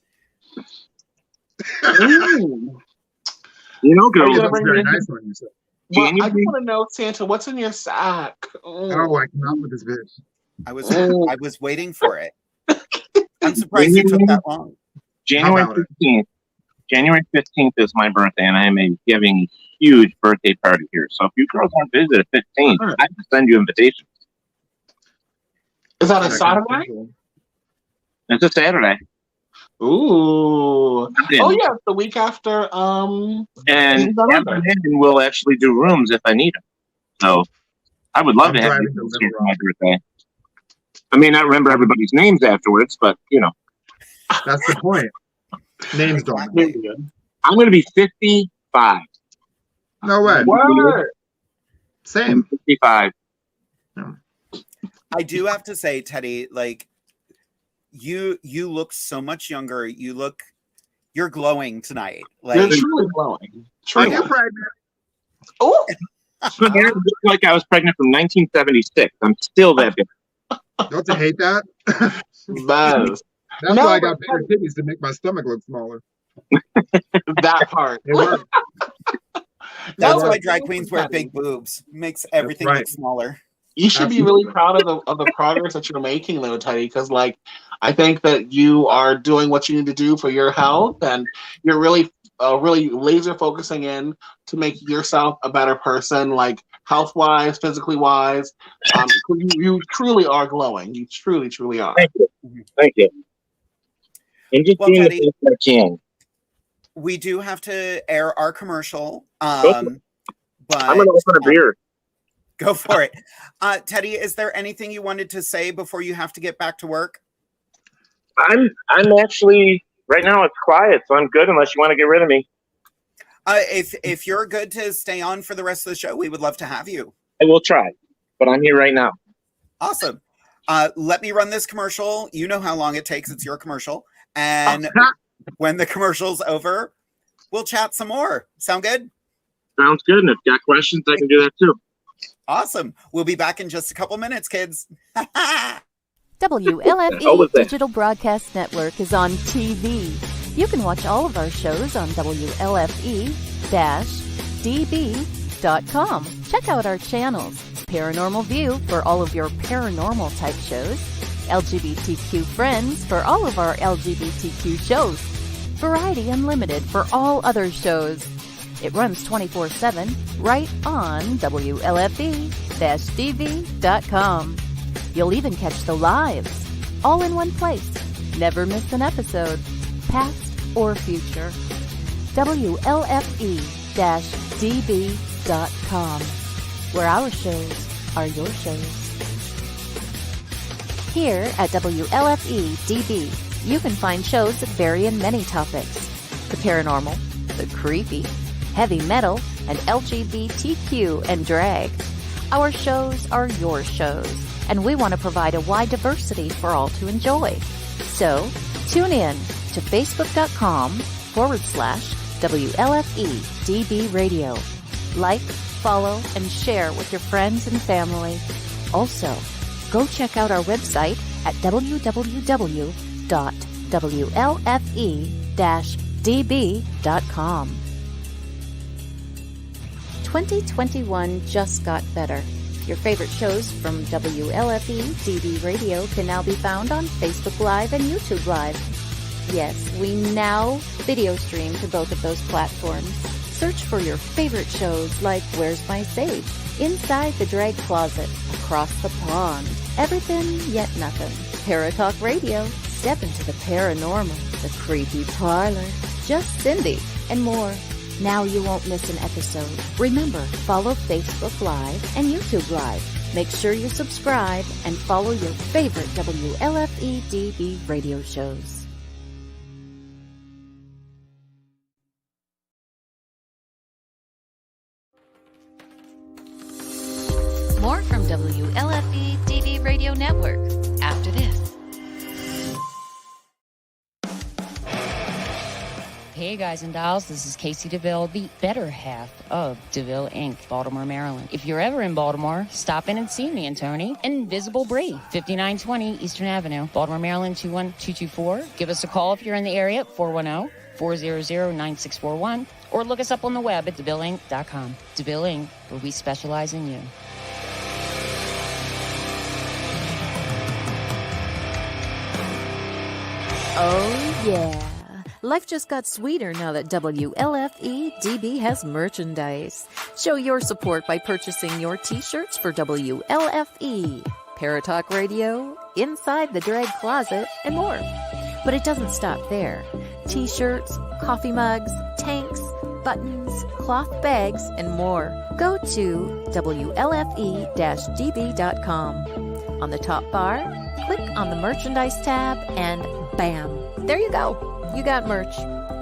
Girls. That's very nice one you said. Well, I just want to know, Santa, what's in your sack? Oh, I cannot with this bitch. I was waiting for it. I'm surprised it took that long. January 15th. January 15th is my birthday, and I am giving a huge birthday party here. So if you girls aren't busy at 15th, I can send you invitations. Is that a Saturday? It's a Saturday. Ooh. Oh, yeah, it's the week after. And we'll actually do rooms if I need them. So I would love to have you here for my birthday. I may not remember everybody's names afterwards, but, That's the point. Names don't matter. I'm going to be 55. No way. What? Same. 55. I do have to say, Teddy, like, you look so much younger. You're glowing tonight. Like, you're truly glowing. Are you pregnant? Oh. It looks like I was pregnant from 1976. I'm still that big. Don't you hate that? Buzz. That's why I got bigger titties to make my stomach look smaller. That part. That's why drag queens wear big boobs. Makes everything look smaller. You should be really proud of the progress that you're making, though, Teddy, because, like, I think that you are doing what you need to do for your health, and you're really laser focusing in to make yourself a better person, like health-wise, physically-wise. You truly are glowing. You truly, truly are. Thank you. I'm just doing the best I can. We do have to air our commercial, but I'm going to open a beer. Go for it. Teddy, is there anything you wanted to say before you have to get back to work? I'm actually, right now it's quiet, so I'm good unless you want to get rid of me. If you're good to stay on for the rest of the show, we would love to have you. I will try. but I'm here right now. Awesome. Let me run this commercial. You know how long it takes. It's your commercial. And when the commercial's over, we'll chat some more. Sound good? Sounds good. And if you got questions, I can do that too. Awesome. We'll be back in just a couple minutes, kids. WLFE Digital Broadcast Network is on TV. You can watch all of our shows on WLFE-DB.com. Check out our channels. Paranormal View for all of your paranormal type shows. LGBTQ Friends for all of our LGBTQ shows. Variety Unlimited for all other shows. It runs 24/7 right on WLFE-DB.com. You'll even catch the lives, all in one place. Never miss an episode, past or future. WLFE-DB.com, where our shows are your shows. Here at WLFE-DB, you can find shows that vary in many topics. The paranormal, the creepy, heavy metal, and LGBTQ and drag. Our shows are your shows, and we want to provide a wide diversity for all to enjoy. So, tune in to facebook.com/WLFEDB Radio. Like, follow, and share with your friends and family. Also, go check out our website at www.WLFE-DB.com. 2021 just got better. Your favorite shows from WLFE-DB Radio can now be found on Facebook Live and YouTube Live. Yes, we now video stream to both of those platforms. Search for your favorite shows like Where's My Sage, Inside the Drag Closet, Across the Pond, Everything Yet Nothing, Paratalk Radio, Step into the Paranormal, The Creepy Parlor, Just Cindy, and more. Now you won't miss an episode. Remember, follow Facebook Live and YouTube Live. Make sure you subscribe and follow your favorite WLFE-DB radio shows. More from WLFE-DB Radio Network after this. Hey guys and dolls, this is Casey DeVille, the better half of DeVille Inc., Baltimore, Maryland. If you're ever in Baltimore, stop in and see me and Tony. Invisible Bree, 5920 Eastern Avenue, Baltimore, Maryland, 21224. Give us a call if you're in the area at 410-400-9641, or look us up on the web at DeVilleInc.com. DeVille Inc., where we specialize in you. Oh yeah. Life just got sweeter now that WLFE-DB has merchandise. Show your support by purchasing your t-shirts for WLFE, Paratalk Radio, Inside the Drag Closet, and more. But it doesn't stop there. T-shirts, coffee mugs, tanks, buttons, cloth bags, and more. Go to WLFE-DB.com. On the top bar, click on the merchandise tab, and bam, there you go. You got merch.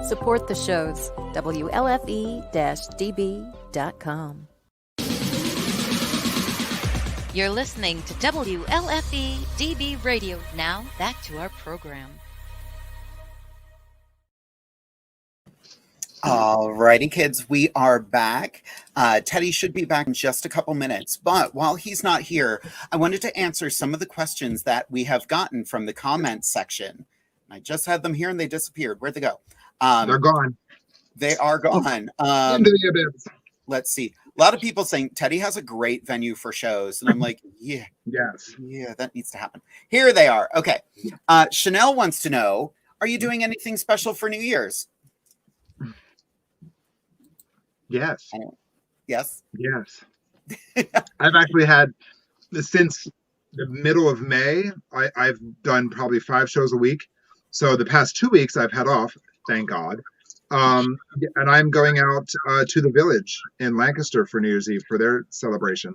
Support the shows. WLFE-DB.com. You're listening to WLFE-DB Radio. Now, back to our program. Alrighty, kids, we are back. Teddy should be back in just a couple minutes, but while he's not here, I wanted to answer some of the questions that we have gotten from the comments section. I just had them here and they disappeared. Where'd they go? They're gone. They are gone. Into the abyss. Let's see. A lot of people saying Teddy has a great venue for shows. And I'm like, yeah. Yes. Yeah, that needs to happen. Here they are. Okay. Chanel wants to know, are you doing anything special for New Year's? Yes. Yes. Yes. I've actually had, since the middle of May, I've done probably 5 shows a week. So the past 2 weeks I've had off, thank God. And I'm going out to the Village in Lancaster for New Year's Eve for their celebration.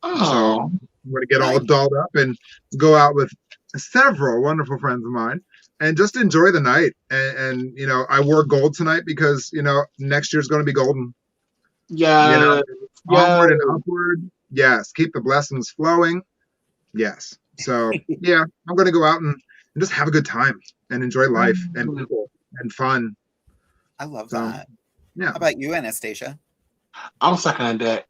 Oh. So I'm going to get all dolled up and go out with several wonderful friends of mine and just enjoy the night. And you know, I wore gold tonight because, you know, next year's going to be golden. Yeah. You know, onward and upward. Yes. Keep the blessings flowing. Yes. So yeah, I'm going to go out and just have a good time and enjoy life and people and fun. I love that. Yeah. How about you, Anastasia? I'm sucking a dick.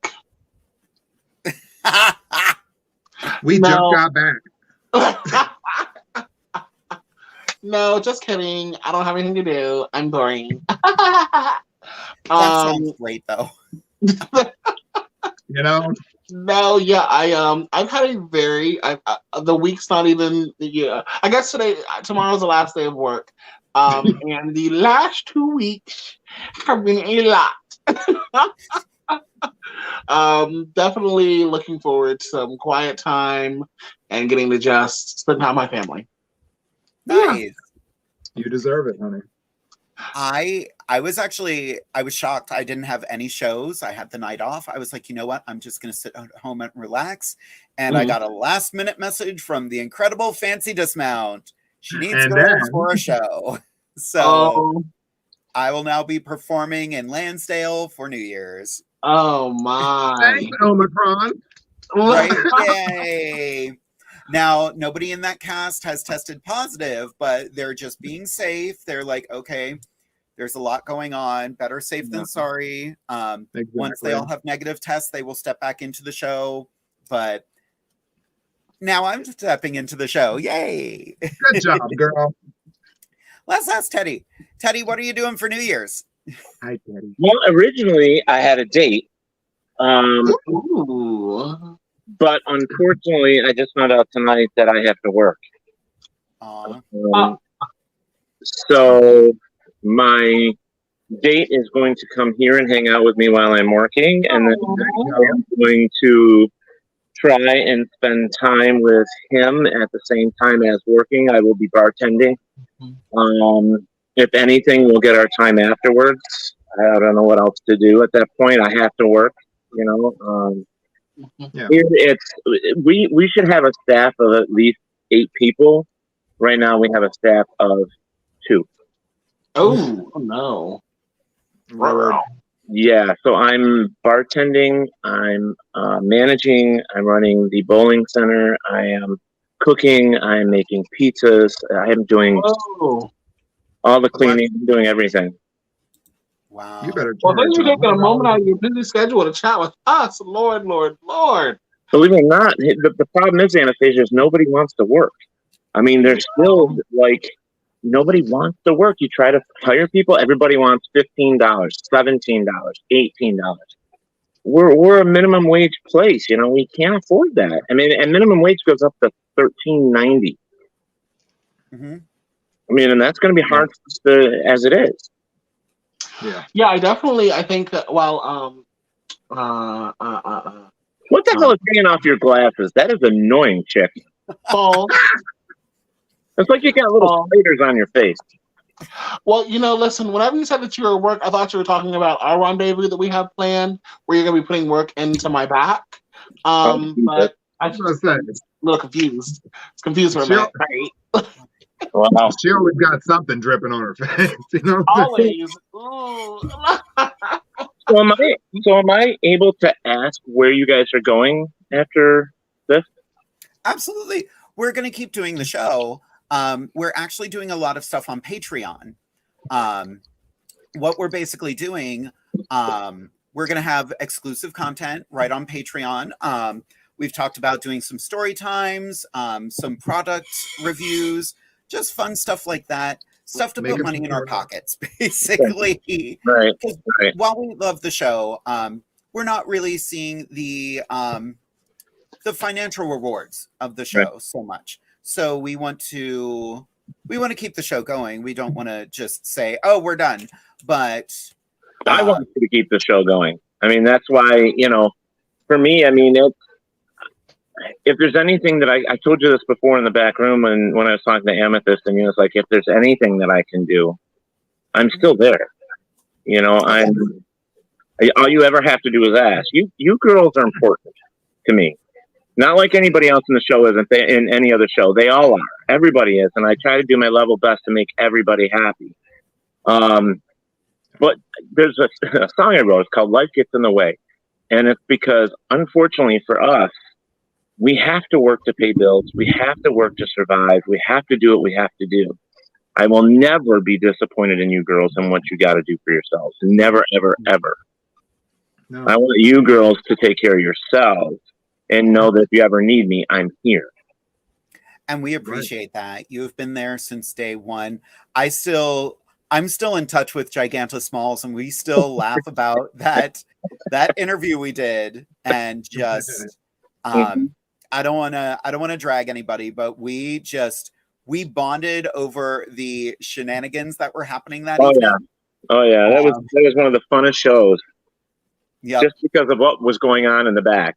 We just got back. No, just kidding. I don't have anything to do. I'm boring. That sounds great, though. You know. No, yeah, I've had a very, the week's not even, yeah. I guess tomorrow's the last day of work, and the last 2 weeks have been a lot. Definitely looking forward to some quiet time and getting to just spend time with my family. Nice. Yeah. You deserve it, honey. I was shocked. I didn't have any shows. I had the night off. I was like, you know what? I'm just going to sit at home and relax. And I got a last minute message from the incredible Fancy Dismount. She needs girls for a show. So I will now be performing in Lansdale for New Year's. Oh my. Thanks, Omicron. Right? Yay. Now, nobody in that cast has tested positive, but they're just being safe. They're like, okay, there's a lot going on. Better safe than sorry. Exactly. Once they all have negative tests, they will step back into the show. But now I'm stepping into the show. Yay. Good job, girl. Let's ask Teddy. Teddy, what are you doing for New Year's? Hi, Teddy. Well, originally I had a date. But unfortunately, I just found out tonight that I have to work. So my date is going to come here and hang out with me while I'm working, and then I'm going to try and spend time with him at the same time as working. I will be bartending. If anything, we'll get our time afterwards. I don't know what else to do at that point. I have to work, you know. Here we should have a staff of at least 8 people. Right now we have a staff of 2. Oh no. Yeah, so I'm bartending, I'm managing, I'm running the bowling center, I am cooking, I'm making pizzas, I am doing all the cleaning, doing everything. Wow. You better. Well, then you're taking a moment out of your busy schedule to chat with us. Lord. Believe it or not, the problem is, Anastasia, is nobody wants to work. I mean, there's still like nobody wants to work. You try to hire people, everybody wants $15, $17, $18. We're a minimum wage place, you know. We can't afford that. I mean, and minimum wage goes up to $13.90. I mean, and that's going to be hard as it is. Yeah, I think that what the hell is hanging off your glasses? That is annoying, chick. Paul. It's like you got little spiders on your face. Well, you know, listen, whenever you said that you were at work, I thought you were talking about our rendezvous that we have planned, where you're gonna be putting work into my back. But I was a little confused. It's confused for a minute, right? Wow. She always got something dripping on her face, you know. Always. So am I able to ask where you guys are going after this? Absolutely. We're going to keep doing the show. We're actually doing a lot of stuff on Patreon. What we're basically doing, we're going to have exclusive content right on Patreon. We've talked about doing some story times, some product reviews, just fun stuff like that. Stuff to put money in our pockets, basically. Right. While we love the show, we're not really seeing the financial rewards of the show so much. So we want to keep the show going. We don't want to just say, "Oh, we're done." But I want to keep the show going. I mean, that's why, you know, for me, I mean, if there's anything that I told you this before in the back room when I was talking to Amethyst, and you know, it's like, if there's anything that I can do, I'm still there. You know, all you ever have to do is ask. You girls are important to me. Not like anybody else in the show isn't, in any other show. They all are. Everybody is. And I try to do my level best to make everybody happy. But there's a song I wrote. It's called Life Gets in the Way. And it's because, unfortunately for us, we have to work to pay bills. We have to work to survive. We have to do what we have to do. I will never be disappointed in you girls and what you got to do for yourselves. Never, ever, ever. No. I want you girls to take care of yourselves and know that if you ever need me, I'm here. And we appreciate that. You've been there since day one. I'm still in touch with Giganta Smalls, and we still laugh about that interview we did. And just I don't want to drag anybody, but we bonded over the shenanigans that were happening that evening. Yeah. Oh yeah, that was one of the funnest shows. Yep. Just because of what was going on in the back.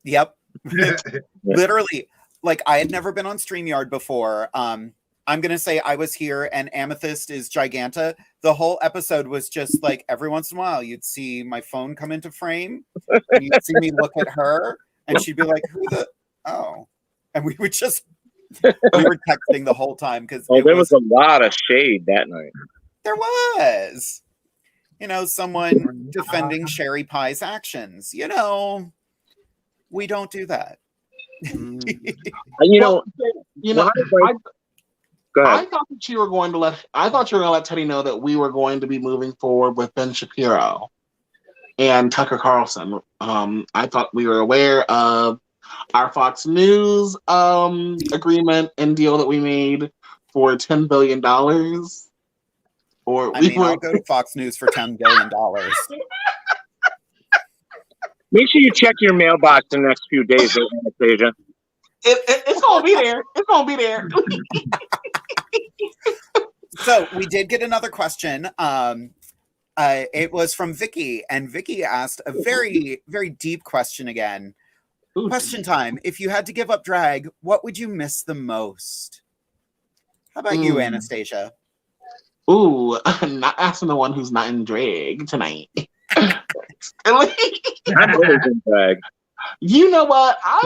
Yep. Literally, like, I had never been on StreamYard before. I'm gonna say I was here and Amethyst is Giganta. The whole episode was just like, every once in a while you'd see my phone come into frame and you'd see me look at her and she'd be like, who the and we were texting the whole time because there was a lot of shade that night. There was, someone defending Sherry Pie's actions. We don't do that. I thought that you were going to let Teddy know that we were going to be moving forward with Ben Shapiro and Tucker Carlson. I thought we were aware of our Fox News agreement and deal that we made for $10 billion. I'll go to Fox News for $10 billion. Make sure you check your mailbox in the next few days, Anastasia. It's gonna be there. It's gonna be there. So we did get another question. It was from Vicky, and Vicky asked a very, very deep question again. Question time. If you had to give up drag, what would you miss the most? How about you, Anastasia? Ooh, I'm not asking the one who's not in drag tonight. I'm always in drag. You know what? I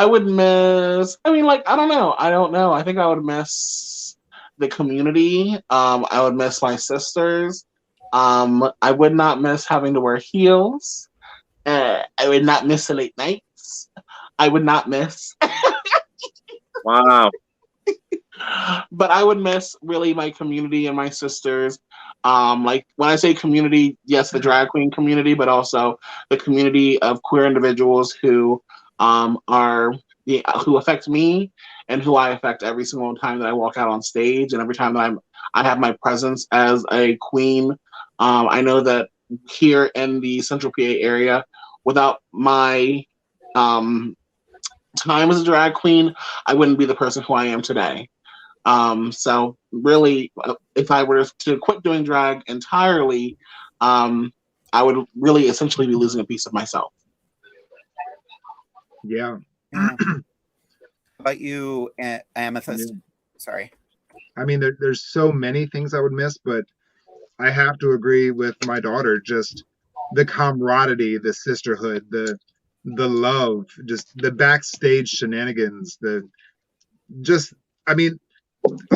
would miss. I don't know. I think I would miss the community. I would miss my sisters. I would not miss having to wear heels. I would not miss the late nights. I would not miss. Wow. But I would miss really my community and my sisters. Like when I say community, yes, the drag queen community, but also the community of queer individuals who who affect me and who I affect every single time that I walk out on stage and every time that I have my presence as a queen. I know that here in the Central PA area, without my time as a drag queen, I wouldn't be the person who I am today. So really, if I were to quit doing drag entirely, I would really essentially be losing a piece of myself. Yeah. How about you, Amethyst? Sorry. I mean, there's so many things I would miss, but I have to agree with my daughter. Just the camaraderie, the sisterhood, the love, just the backstage shenanigans, a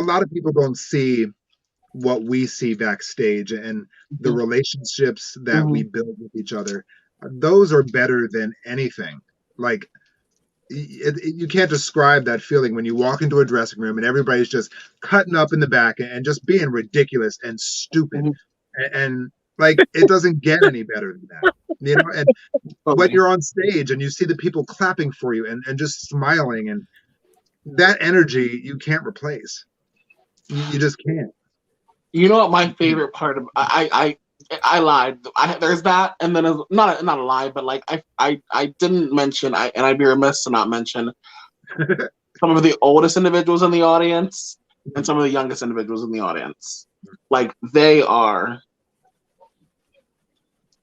lot of people don't see what we see backstage and the relationships that we build with each other. Those are better than anything. Like, you can't describe that feeling when you walk into a dressing room and everybody's just cutting up in the back and just being ridiculous and stupid. And like, it doesn't get any better than that, and when you're on stage and you see the people clapping for you and just smiling, and that energy you can't replace. You just can't. You know what my favorite part of I lied. There's that, and then not a lie, but like I didn't mention, and I'd be remiss to not mention some of the oldest individuals in the audience and some of the youngest individuals in the audience. Like, they are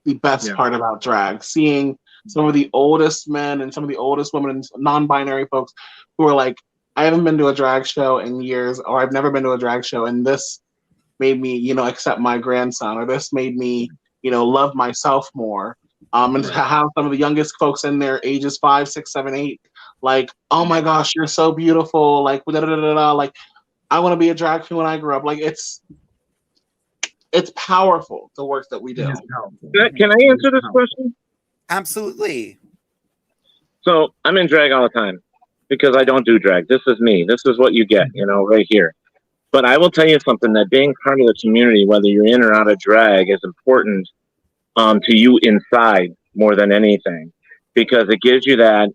the best part about drag. Seeing some of the oldest men and some of the oldest women and non-binary folks who are like, I haven't been to a drag show in years, or I've never been to a drag show, and this made me, accept my grandson, or this made me, love myself more. And to have some of the youngest folks in their ages 5, 6, 7, 8, like, oh my gosh, you're so beautiful, like, da da da da, like, I want to be a drag queen when I grow up. Like, it's it's powerful, the work that we do. It is powerful. Can I answer this question? Absolutely. So I'm in drag all the time because I don't do drag. This is me. This is what you get, right here. But I will tell you something, that being part of the community, whether you're in or out of drag, is important to you inside more than anything, because it gives you that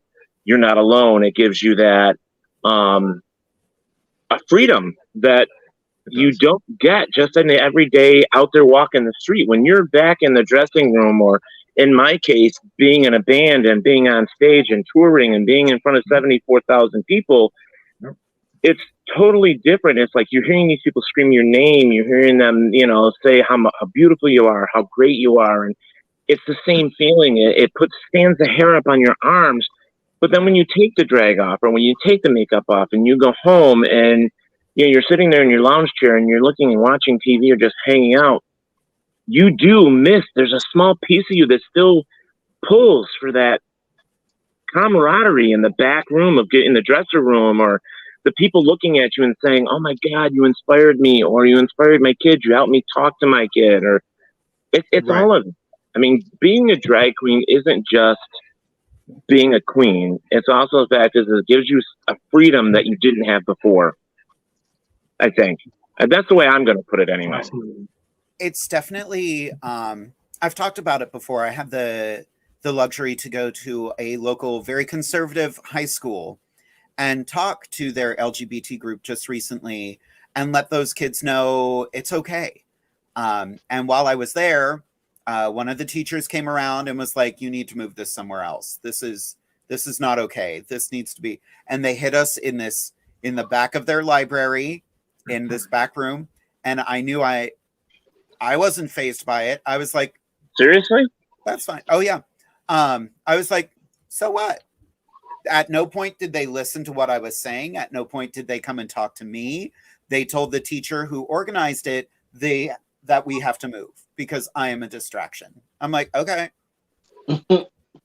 you're not alone. It gives you that a freedom that you don't get just in the everyday out there walking the street. When you're back in the dressing room, or in my case, being in a band and being on stage and touring and being in front of 74,000 people, it's totally different. It's like you're hearing these people scream your name. You're hearing them, say how beautiful you are, how great you are. And it's the same feeling. It stands the hair up on your arms. But then when you take the drag off, or when you take the makeup off and you go home and you're sitting there in your lounge chair and you're looking and watching TV or just hanging out, you do miss, there's a small piece of you that still pulls for that camaraderie in the back room in the dresser room, or the people looking at you and saying, oh my God, you inspired me, or you inspired my kid, you helped me talk to my kid, or it's all of it. I mean, being a drag queen isn't just being a queen. It's also the fact that it gives you a freedom that you didn't have before, I think. And that's the way I'm going to put it anyway. It's definitely, I've talked about it before. I had the luxury to go to a local, very conservative high school and talk to their LGBT group just recently and let those kids know it's okay. And while I was there, one of the teachers came around and was like, you need to move this somewhere else. This is not okay. This needs to be. And they hid us in the back of their library, in this back room. And I knew I wasn't fazed by it. I was like, seriously? That's fine. Oh yeah. I was like, so what? At no point did they listen to what I was saying. At no point did they come and talk to me. They told the teacher who organized it that we have to move because I am a distraction. I'm like, okay,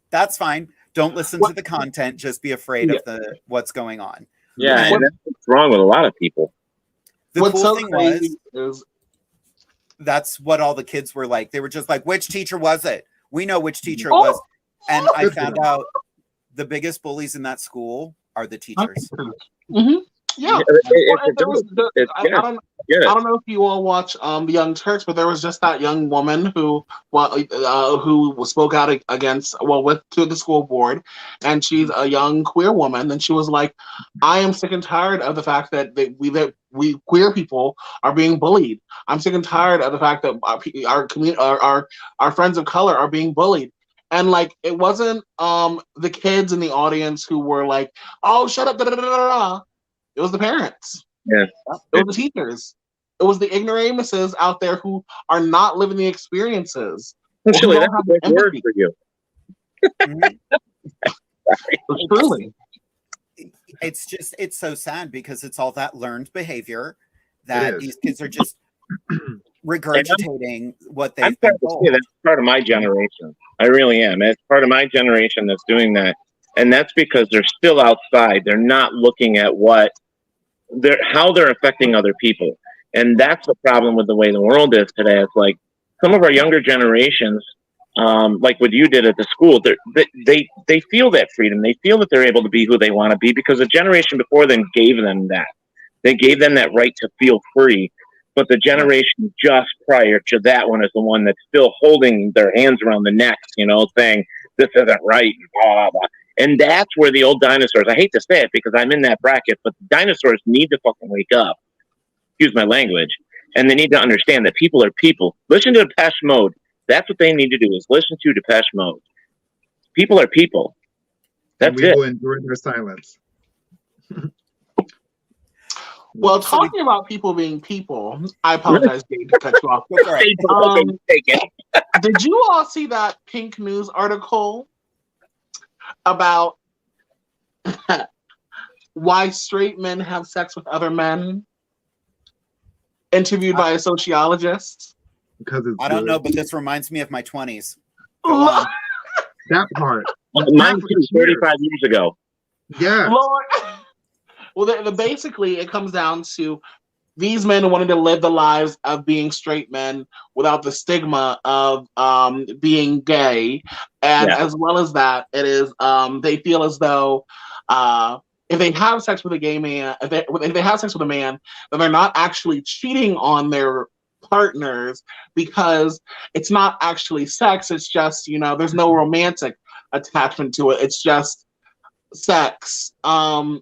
that's fine. Don't listen to the content. Just be afraid of what's going on. Yeah, and that's what's wrong with a lot of people. The cool thing was that's what all the kids were like. They were just like, which teacher was it? We know which teacher it was. And I found out the biggest bullies in that school are the teachers. Mm-hmm. Yeah. I don't know if you all watch The Young Turks, but there was just that young woman who spoke out against to the school board, and she's a young queer woman, and she was like, I am sick and tired of the fact that we queer people are being bullied. I'm sick and tired of the fact that our friends of color are being bullied. And like, it wasn't the kids in the audience who were like, oh, shut up, da, da, da, da, da. It was the parents. Yeah. It was the teachers. It was the ignoramuses out there who are not living the experiences. Well, Shirley, that's a big word for you. Truly. It's so sad because it's all that learned behavior that these kids are just regurgitating what they've been told. That's part of my generation. I really am. It's part of my generation that's doing that. And that's because they're still outside. They're not looking at how they're affecting other people. And that's the problem with the way the world is today. It's like some of our younger generations, like what you did at the school, they feel that freedom. They feel that they're able to be who they want to be because the generation before them gave them that. They gave them that right to feel free. But the generation just prior to that one is the one that's still holding their hands around the neck, saying, this isn't right, blah, blah, blah. And that's where the old dinosaurs, I hate to say it because I'm in that bracket, but the dinosaurs need to fucking wake up. Excuse my language. And they need to understand that people are people. Listen to Depeche Mode. That's what they need to do, is listen to Depeche Mode. People are people. That's it. We will endure their silence. Well, talking about people being people, I apologize, Jade, to cut you off. Did you all see that Pink News article about why straight men have sex with other men? Interviewed by a sociologist. Because I don't know, but this reminds me of my 20s. That part. Mine too, 35 years ago. Yeah. Lord. Well, basically, it comes down to these men wanted to live the lives of being straight men without the stigma of being gay, and as well as that, it is they feel as though if they have sex with a gay man, if they have sex with a man, then they're not actually cheating on their partners because it's not actually sex. It's just, there's no romantic attachment to it. It's just sex. So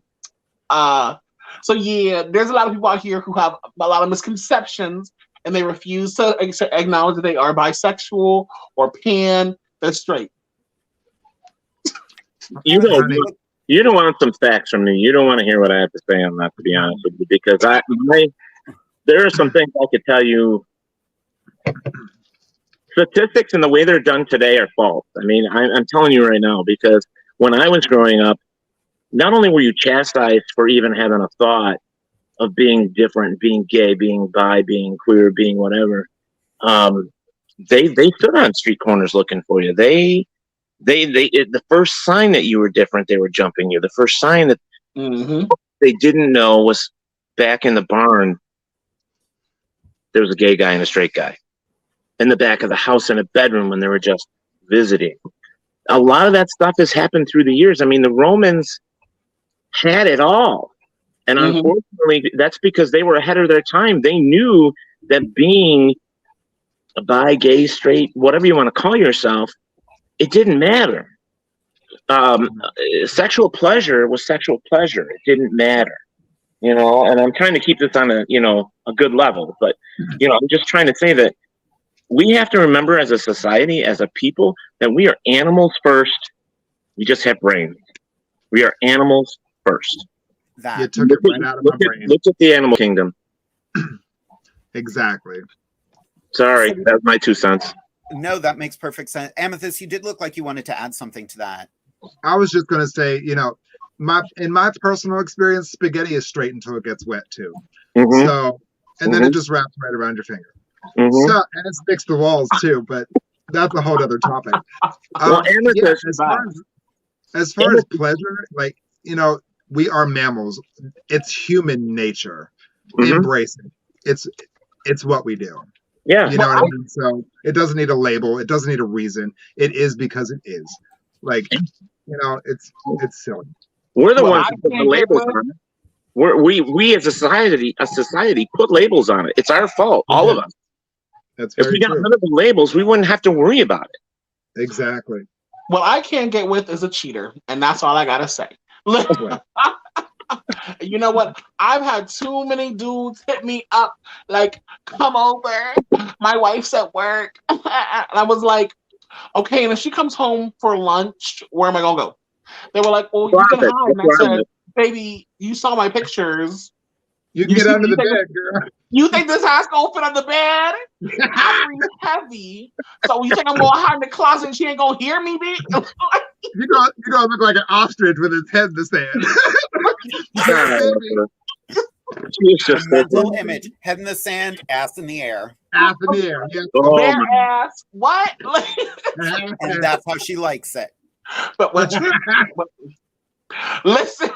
yeah, there's a lot of people out here who have a lot of misconceptions, and they refuse to acknowledge that they are bisexual or pan. They're straight. You don't want some facts from me. You don't want to hear what I have to say on that, to be honest with you, because there are some things I could tell you. Statistics and the way they're done today are false. I mean, I'm telling you right now, because when I was growing up, not only were you chastised for even having a thought of being different, being gay, being bi, being queer, being whatever, they stood on street corners looking for you. The first sign that you were different, they were jumping you. The first sign that they didn't know was back in the barn, there was a gay guy and a straight guy. In the back of the house in a bedroom when they were just visiting. A lot of that stuff has happened through the years. I mean, the Romans had it all. And unfortunately, that's because they were ahead of their time. They knew that being a bi, gay, straight, whatever you want to call yourself, it didn't matter. Sexual pleasure was sexual pleasure. It didn't matter. And I'm trying to keep this on a good level. But, I'm just trying to say that we have to remember as a society, as a people, that we are animals first. We just have brains. We are animals first. You took it right out of my brain. Look at the animal kingdom. Exactly. Sorry, that was my 2 cents. No, that makes perfect sense. Amethyst, you did look like you wanted to add something to that. I was just going to say, in my personal experience, spaghetti is straight until it gets wet too. So, and then it just wraps right around your finger. So, and it sticks to the walls too, but that's a whole other topic. As far as pleasure, we are mammals. It's human nature. Embrace it. It's what we do. Yeah. You know what I mean? So it doesn't need a label. It doesn't need a reason. It is because it is. It's silly. We're the ones who put the labels on it. We as a society put labels on it. It's our fault, all of us. That's if we got rid of the labels, we wouldn't have to worry about it. Exactly. Well, I can't get with is a cheater, and that's all I gotta say. You know what? I've had too many dudes hit me up like, come over. My wife's at work. And I was like, okay, and if she comes home for lunch, where am I gonna go? They were like, well, you can hide. And I said, baby, you saw my pictures. You can get under the bed, girl. You think this house gonna fit on the bed? I'm heavy. So you think I'm gonna hide in the closet and she ain't gonna hear me, bitch? You're gonna look like an ostrich with its head in the sand. Mental image: head in the sand, ass in the air. Ass in the air. Yes. Bare ass. What? And that's how she likes it. But listen.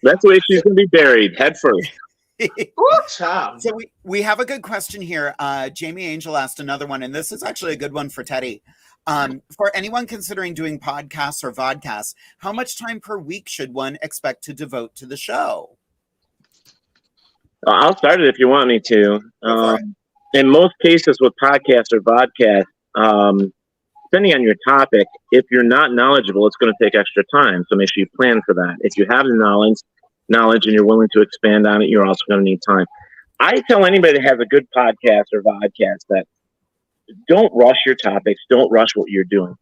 That's the way she's going to be buried, head first. So we have a good question here. Jamie Angel asked another one, and this is actually a good one for Teddy. For anyone considering doing podcasts or vodcasts, how much time per week should one expect to devote to the show? I'll start it if you want me to. In most cases with podcasts or vodcasts, depending on your topic, if you're not knowledgeable, it's going to take extra time. So make sure you plan for that. If you have the knowledge and you're willing to expand on it, you're also going to need time. I tell anybody that has a good podcast or vodcast that don't rush your topics. Don't rush what you're doing.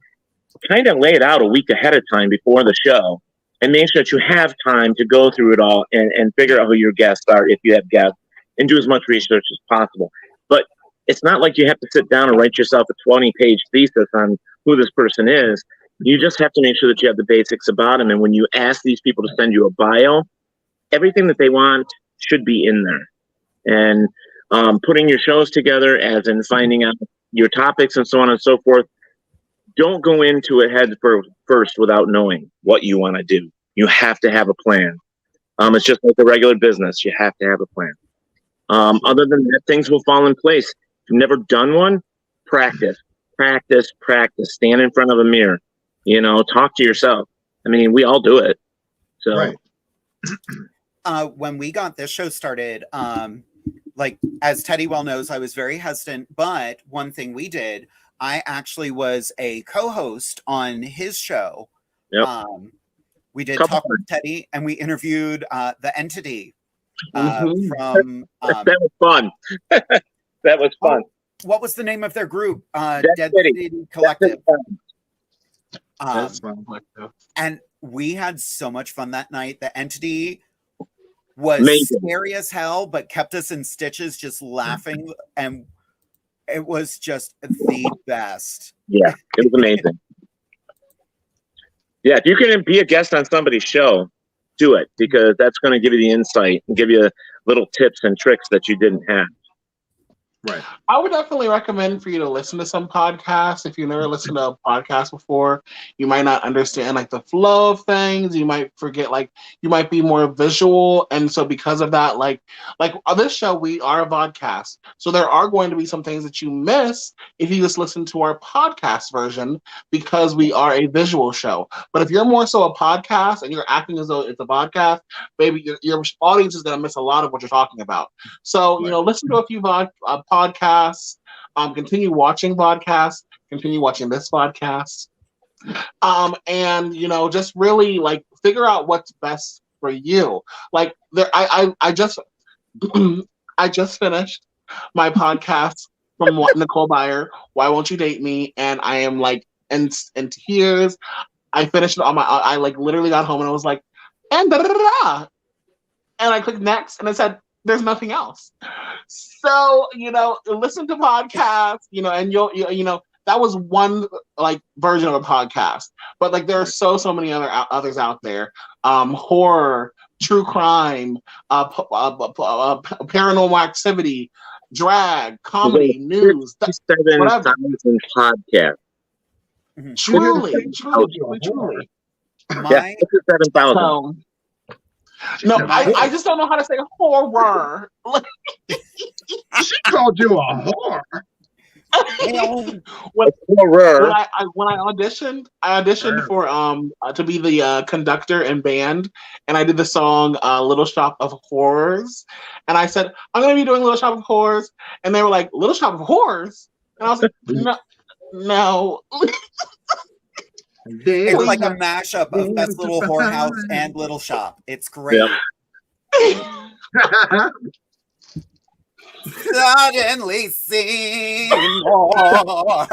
Kind of lay it out a week ahead of time before the show and make sure that you have time to go through it all and figure out who your guests are if you have guests and do as much research as possible. But it's not like you have to sit down and write yourself a 20-page thesis on who this person is. You just have to make sure that you have the basics about them. And when you ask these people to send you a bio, everything that they want should be in there. And putting your shows together, as in finding out your topics and so on and so forth, don't go into it head first without knowing what you want to do. You have to have a plan. It's just like a regular business. You have to have a plan. Other than that, things will fall in place. If you've never done one, practice. Stand in front of a mirror. You know, talk to yourself. I mean, we all do it. So, Right. When we got this show started, like as Teddy well knows, I was very hesitant. But one thing we did, I actually was a co-host on his show. Yep. We did talk with Teddy, and we interviewed the entity from. That was fun. That was fun. What was the name of their group? Dead City Collective. That's fun. And we had so much fun that night. The entity was Amazing. scary as hell, but kept us in stitches, just laughing, and it was just the best. Yeah, it was amazing. Yeah, if you can be a guest on somebody's show, do it, because that's going to give you the insight and give you little tips and tricks that you didn't have. Right. I would definitely recommend for you to listen to some podcasts. If you've never listened to a podcast before, you might not understand like the flow of things. You might forget, like you might be more visual, and so because of that, like on this show, we are a vodcast, so there are going to be some things that you miss if you just listen to our podcast version, because we are a visual show. But if you're more so a podcast and you're acting as though it's a podcast, baby, your audience is going to miss a lot of what you're talking about. So you know, listen to a few podcasts, continue watching podcasts, continue watching this podcast, and you know, just really like figure out what's best for you. Like there, I just I just finished my podcast from Nicole Byer, Why Won't You Date Me? And I am like in tears. I finished it on my, I like literally got home and I was like, and da-da-da-da. And I clicked next and it said, there's nothing else. So, you know, listen to podcasts, you know, and you know, that was one like version of a podcast, but like there are so many others out there. Horror, true crime, paranormal activity, drag, comedy, news, whatever. Podcast. Truly. Yeah, 7,000. No, I just don't know how to say horror. She called you a whore. when I auditioned for to be the conductor and band, and I did the song Little Shop of Horrors, and I said I'm gonna be doing Little Shop of Horrors, and they were like, Little Shop of Horrors, and I was like, no. It's like a mashup of Best Little Whorehouse and Little Shop. It's great. Yep. Suddenly seen more.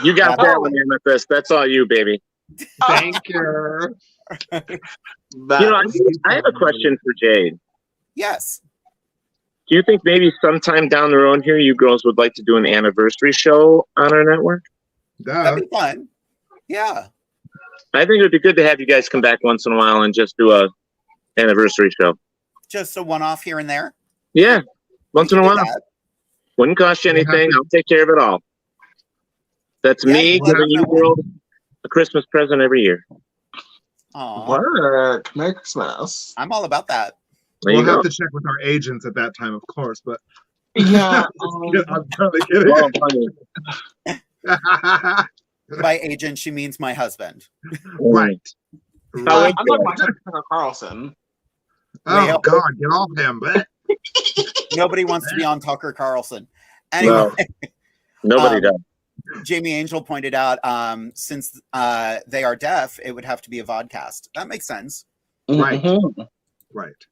You got that one, Amethyst. That's all you, baby. Thank you. You know, I have a question for Jade. Yes. Do you think maybe sometime down the road here, you girls would like to do an anniversary show on our network? That'd be fun. Yeah. I think it would be good to have you guys come back once in a while and just do a anniversary show. Just a one-off here and there? Yeah, once in a while. Wouldn't cost you anything. I'll take care of it all. That's me giving you girls a Christmas present every year. Work. Merry Christmas. I'm all about that. We'll have to check with our agents at that time, of course, but yeah, I'm totally kidding. By agent, she means my husband. Right. I'm not my Tucker Carlson. Oh God, get off him! Nobody wants to be on Tucker Carlson. Anyway, well, nobody does. Jamie Angel pointed out, since they are deaf, it would have to be a vodcast. That makes sense. Right. Right.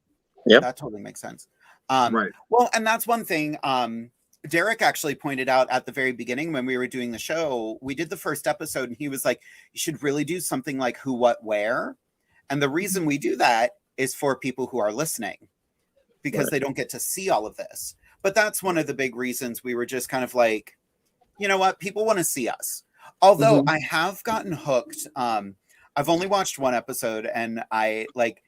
Yep. That totally makes sense. Right. Well, and that's one thing. Derek actually pointed out at the very beginning when we were doing the show, we did the first episode and he was like, you should really do something like Who, What, Where. And the reason we do that is for people who are listening, because they don't get to see all of this. But that's one of the big reasons we were just kind of like, you know what? People want to see us. Although I have gotten hooked. I've only watched one episode and I like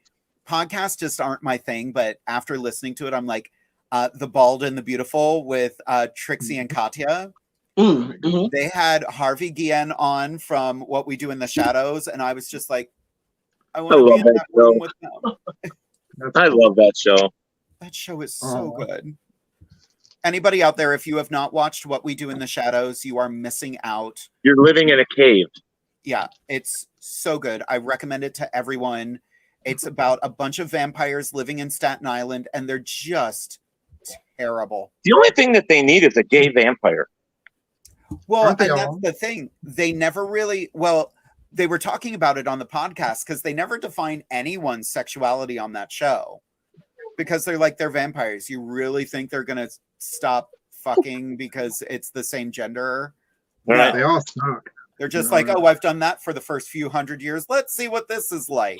podcasts just aren't my thing. But after listening to it, I'm like, The Bald and the Beautiful with Trixie and Katya. They had Harvey Guillen on from What We Do in the Shadows. And I was just like, I want to be in that room with them. I love that show. That show is so good. Anybody out there, if you have not watched What We Do in the Shadows, you are missing out. You're living in a cave. Yeah, it's so good. I recommend it to everyone. It's about a bunch of vampires living in Staten Island, and they're just terrible. The only thing that they need is a gay vampire. Well, and that's the thing. They never really, well, they were talking about it on the podcast because they never define anyone's sexuality on that show. Because they're like, they're vampires. You really think they're going to stop fucking because it's the same gender? Right. No. They all suck. They're just like, oh, I've done that for the first few hundred years. Let's see what this is like.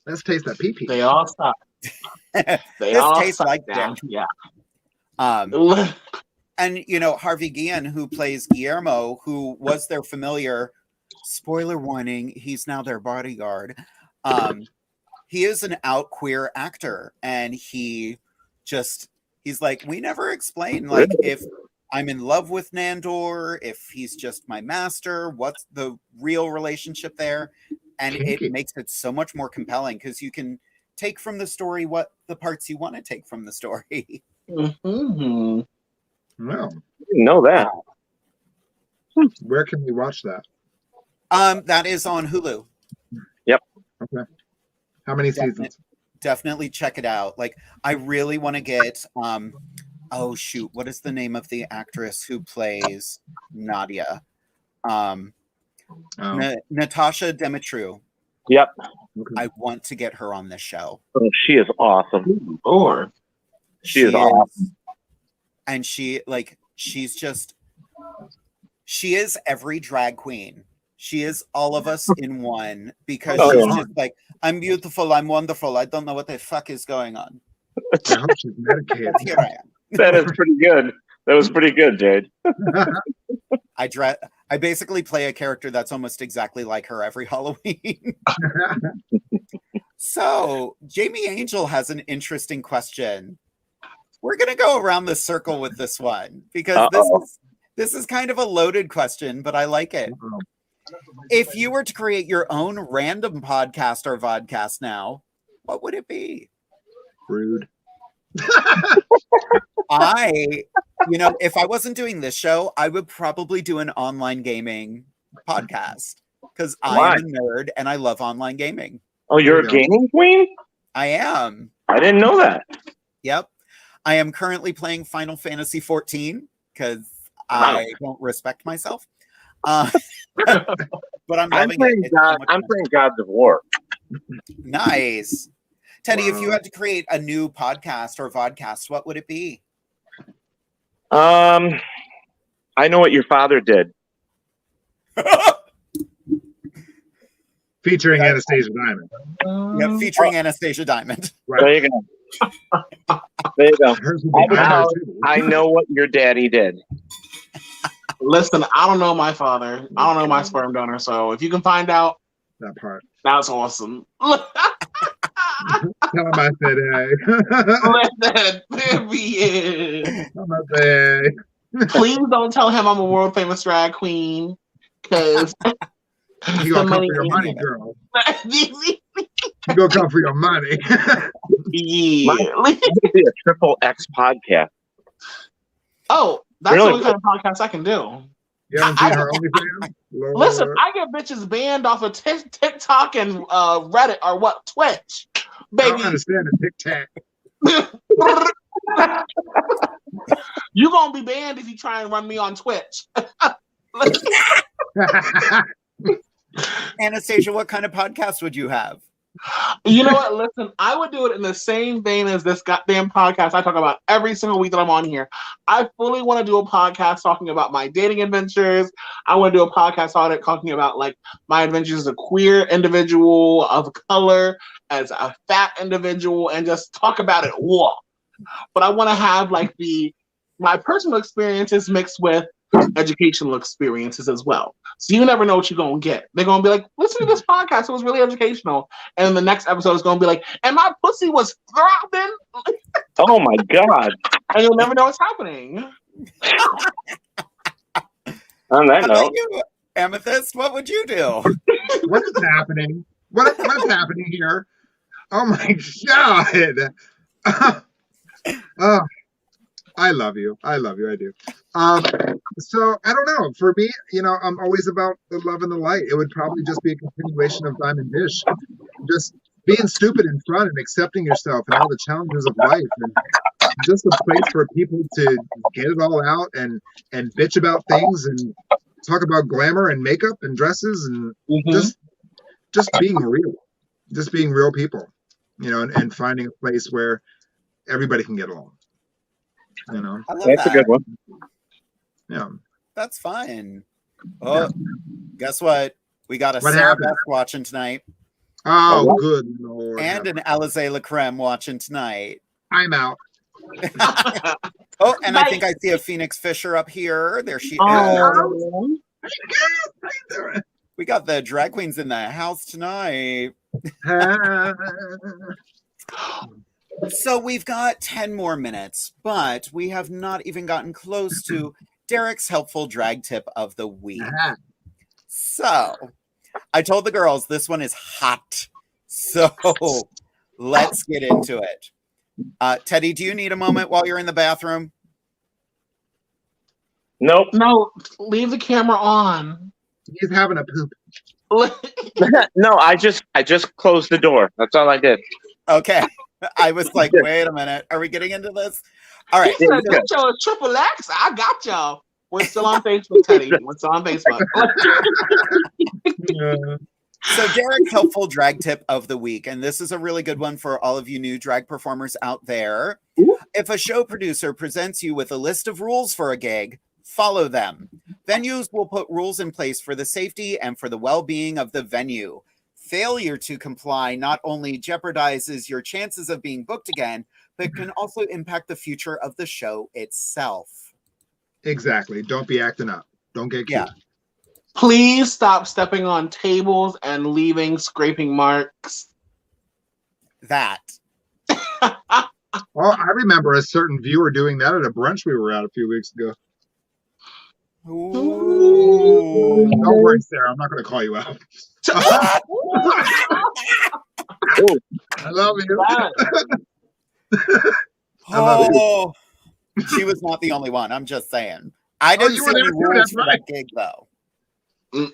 Let's taste that pee-pee. They all suck. They all taste like them. Yeah. And, you know, Harvey Guillen, who plays Guillermo, who was their familiar, spoiler warning, he's now their bodyguard. He is an out queer actor, and he's like, we never explain, like, if I'm in love with Nandor, if he's just my master, what's the real relationship there? And it makes it so much more compelling because you can take from the story what the parts you want to take from the story. Mm-hmm. Well, I didn't know that. Where can we watch that? That is on Hulu. Yep. Okay. How many seasons? Definitely check it out. Like, I really want to get oh shoot, what is the name of the actress who plays Nadia? Natasha Demetriou. Yep. I want to get her on this show. Oh, she is awesome. Lord. She is awesome. And she is every drag queen. She is all of us in one because she's just like, I'm beautiful, I'm wonderful, I don't know what the fuck is going on. I hope she's medicated. Here I am. That is pretty good. That was pretty good, Jade. I basically play a character that's almost exactly like her every Halloween. So, Jamie Angel has an interesting question. We're going to go around the circle with this one because this is kind of a loaded question, but I like it. If you were to create your own random podcast or vodcast now, what would it be? Rude. If I wasn't doing this show, I would probably do an online gaming podcast because I am a nerd and I love online gaming. Oh, you're a gaming queen? I am. I didn't know that. Yep. I am currently playing Final Fantasy 14 because I don't respect myself. But I'm playing I'm playing Gods of War. Nice. Teddy, if you had to create a new podcast or vodcast, what would it be? I know what your father did. Featuring Anastasia Diamond. Yeah, featuring Anastasia Diamond. Right. There you go. There you go. I know what your daddy did. Listen, I don't know my father. I don't know my sperm donor. So if you can find out that part, that's awesome. Tell him I said hey. Let that period. Tell him I said hey. Please don't tell him I'm a world famous drag queen, because you gonna come for your money, girl. You gonna come for your money. Yeah. Might be a triple X podcast. Oh, that's the only kind of podcast I can do. You haven't seen her OnlyFans? Listen, I get bitches banned off of TikTok and Reddit or what? Twitch. Baby. I don't understand the tic-tac. You gonna be banned if you try and run me on Twitch. Anastasia, what kind of podcast would you have? You know what? Listen, I would do it in the same vein as this goddamn podcast I talk about every single week that I'm on here. I fully want to do a podcast talking about my dating adventures. I want to do a podcast on it talking about like my adventures as a queer individual of color, as a fat individual, and just talk about it all. But I want to have like my personal experiences mixed with educational experiences as well. So you never know what you're going to get. They're going to be like, listen to this podcast. It was really educational. And then the next episode is going to be like, and my pussy was throbbing. Oh my God. And you'll never know what's happening. On that note. You, Amethyst, what would you do? What is happening? What's happening here? Oh my God. Oh, I love you. I do. So I don't know. For me, I'm always about the love and the light. It would probably just be a continuation of Diamond Dish. Just being stupid and fun and accepting yourself and all the challenges of life, and just a place for people to get it all out and bitch about things and talk about glamour and makeup and dresses and just being real people, and finding a place where everybody can get along. I love That's a good one. Yeah, that's fun. Oh, yeah. Guess what? We got a What Sarah happened? Beth watching tonight. Oh, good Lord. And an Alizé La Creme watching tonight. I'm out. Oh, and I think I see a Phoenix Fisher up here. There she is. We got the drag queens in the house tonight. So we've got 10 more minutes, but we have not even gotten close to Derek's helpful drag tip of the week. So I told the girls this one is hot. So let's get into it. Teddy, do you need a moment while you're in the bathroom? Nope. No, leave the camera on. He's having a poop. No, I just closed the door. That's all I did. Okay. I was like, wait a minute. Are we getting into this? All right. Got y'all triple X. I got y'all. We're still on Facebook, Teddy. We're still on Facebook. So Derek's helpful drag tip of the week, and this is a really good one for all of you new drag performers out there. If a show producer presents you with a list of rules for a gig, follow them. Venues will put rules in place for the safety and for the well-being of the venue. Failure to comply not only jeopardizes your chances of being booked again, but can also impact the future of the show itself. Exactly. Don't be acting up. Don't get cute. Yeah. Please stop stepping on tables and leaving scraping marks. That. Well, I remember a certain viewer doing that at a brunch we were at a few weeks ago. Ooh. Don't worry, Sarah. I'm not going to call you out. I love you. Oh, she was not the only one. I'm just saying. I didn't see any rules for that gig, though.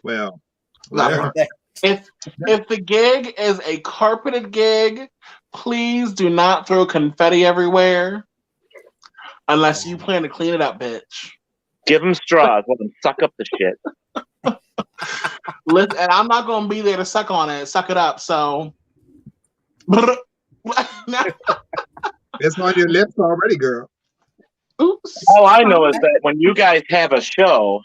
Well, if the gig is a carpeted gig, please do not throw confetti everywhere unless you plan to clean it up, bitch. Give them straws. Let them suck up the shit. Listen, and I'm not going to be there to suck on it, suck it up. So, it's on your lips already, girl. Oops. All I know is that when you guys have a show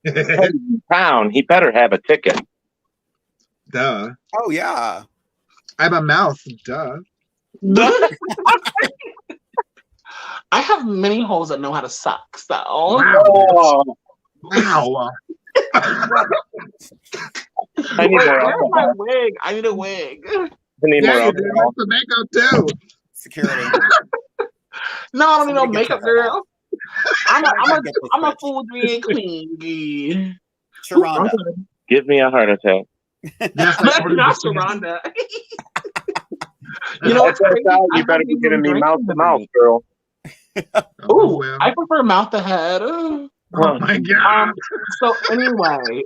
in town, he better have a ticket. Duh. Oh yeah. I have a mouth. Duh. I have many holes that know how to suck. So. Wow. Wow. I need more alcohol. My wig. I need a wig. I need more You do. alcohol. The makeup too. Security. No, I don't need no makeup, girl. I'm a full drag queen. Sharonda. Give me a heart attack. Yes, Not Sharonda. You know what's crazy? You better be giving me mouth to mouth, girl. Ooh, well. I prefer mouth to head. Oh my God. So anyway,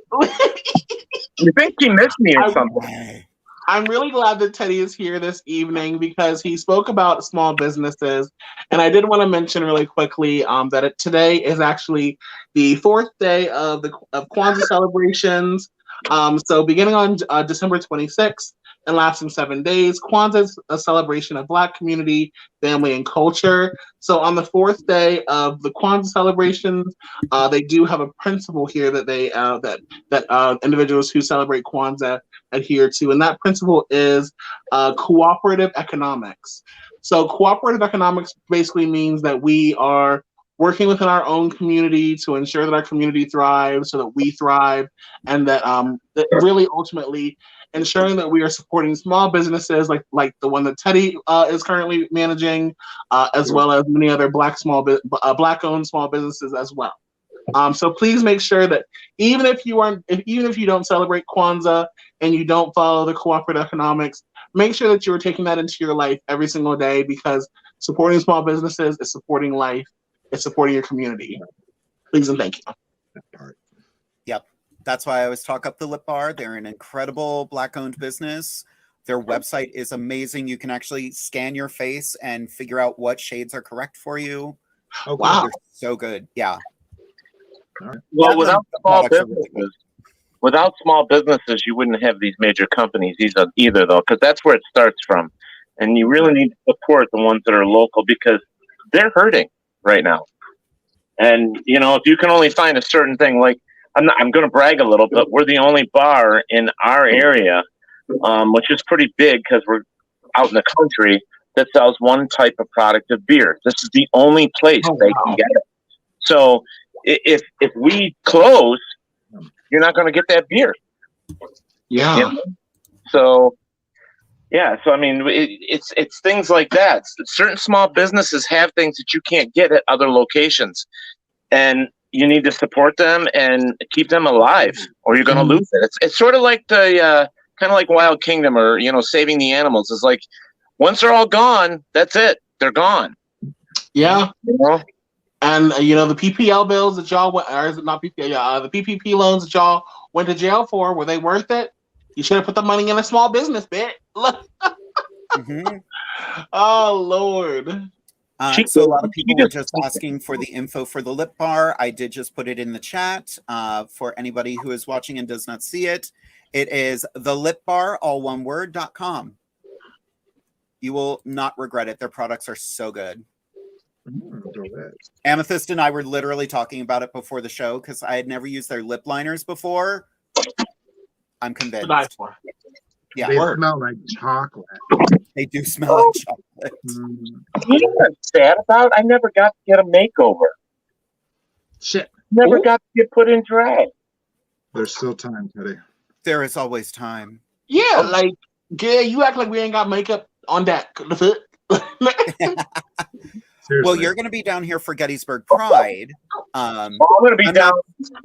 You think he missed me or something? I'm really glad that Teddy is here this evening because he spoke about small businesses, and I did want to mention really quickly that today is actually the 4th day of Kwanzaa celebrations. So beginning on December 26th and lasting 7 days, Kwanzaa is a celebration of Black community, family, and culture. So on the 4th day of the Kwanzaa celebrations, they do have a principle here that they that individuals who celebrate Kwanzaa adhere to, and that principle is cooperative economics. So cooperative economics basically means that we are working within our own community to ensure that our community thrives so that we thrive, and that really ultimately ensuring that we are supporting small businesses like the one that Teddy is currently managing, as well as many other Black-owned small businesses as well. So please make sure that even if you don't celebrate Kwanzaa and you don't follow the cooperative economics, make sure that you're taking that into your life every single day, because supporting small businesses is supporting life. It's supporting your community. Please and thank you. That part. Yep. That's why I always talk up the Lip Bar. They're an incredible Black-owned business. Their website is amazing. You can actually scan your face and figure out what shades are correct for you. Oh, Wow. They're so good. Yeah. Well, without small businesses, you wouldn't have these major companies either, though, because that's where it starts from. And you really need to support the ones that are local, because they're hurting right now. And, you know, if you can only find a certain thing, like, I'm going to brag a little, but we're the only bar in our area, which is pretty big because we're out in the country, that sells one type of product of beer. This is the only place they can get it. So if we close, you're not going to get that beer. Yeah. You know? So, yeah. So, I mean, it's things like that. Certain small businesses have things that you can't get at other locations, and you need to support them and keep them alive, or you're going to lose it. It's sort of like the kind of like Wild Kingdom, or, you know, saving the animals. It's like, once they're all gone, that's it. They're gone. Yeah. You know? And, you know, the PPL bills that y'all went, or is it not PPL? Yeah, the PPP loans that y'all went to jail for, were they worth it? You should have put the money in a small business, bitch. Mm-hmm. Oh, Lord. So a lot of people were just asking for the info for the Lip Bar. I did just put it in the chat for anybody who is watching and does not see it. It is thelipbar, all one word.com. You will not regret it. Their products are so good. Amethyst and I were literally talking about it before the show because I had never used their lip liners before. I'm convinced. Yeah. They smell like chocolate. They do smell like chocolate. You know what I'm sad about? I never got to get a makeover. Shit. Never got to get put in drag. There's still time, Teddy. There is always time. Yeah, like, yeah, you act like we ain't got makeup on that. Well, you're going to be down here for Gettysburg Pride. I'm going to be down.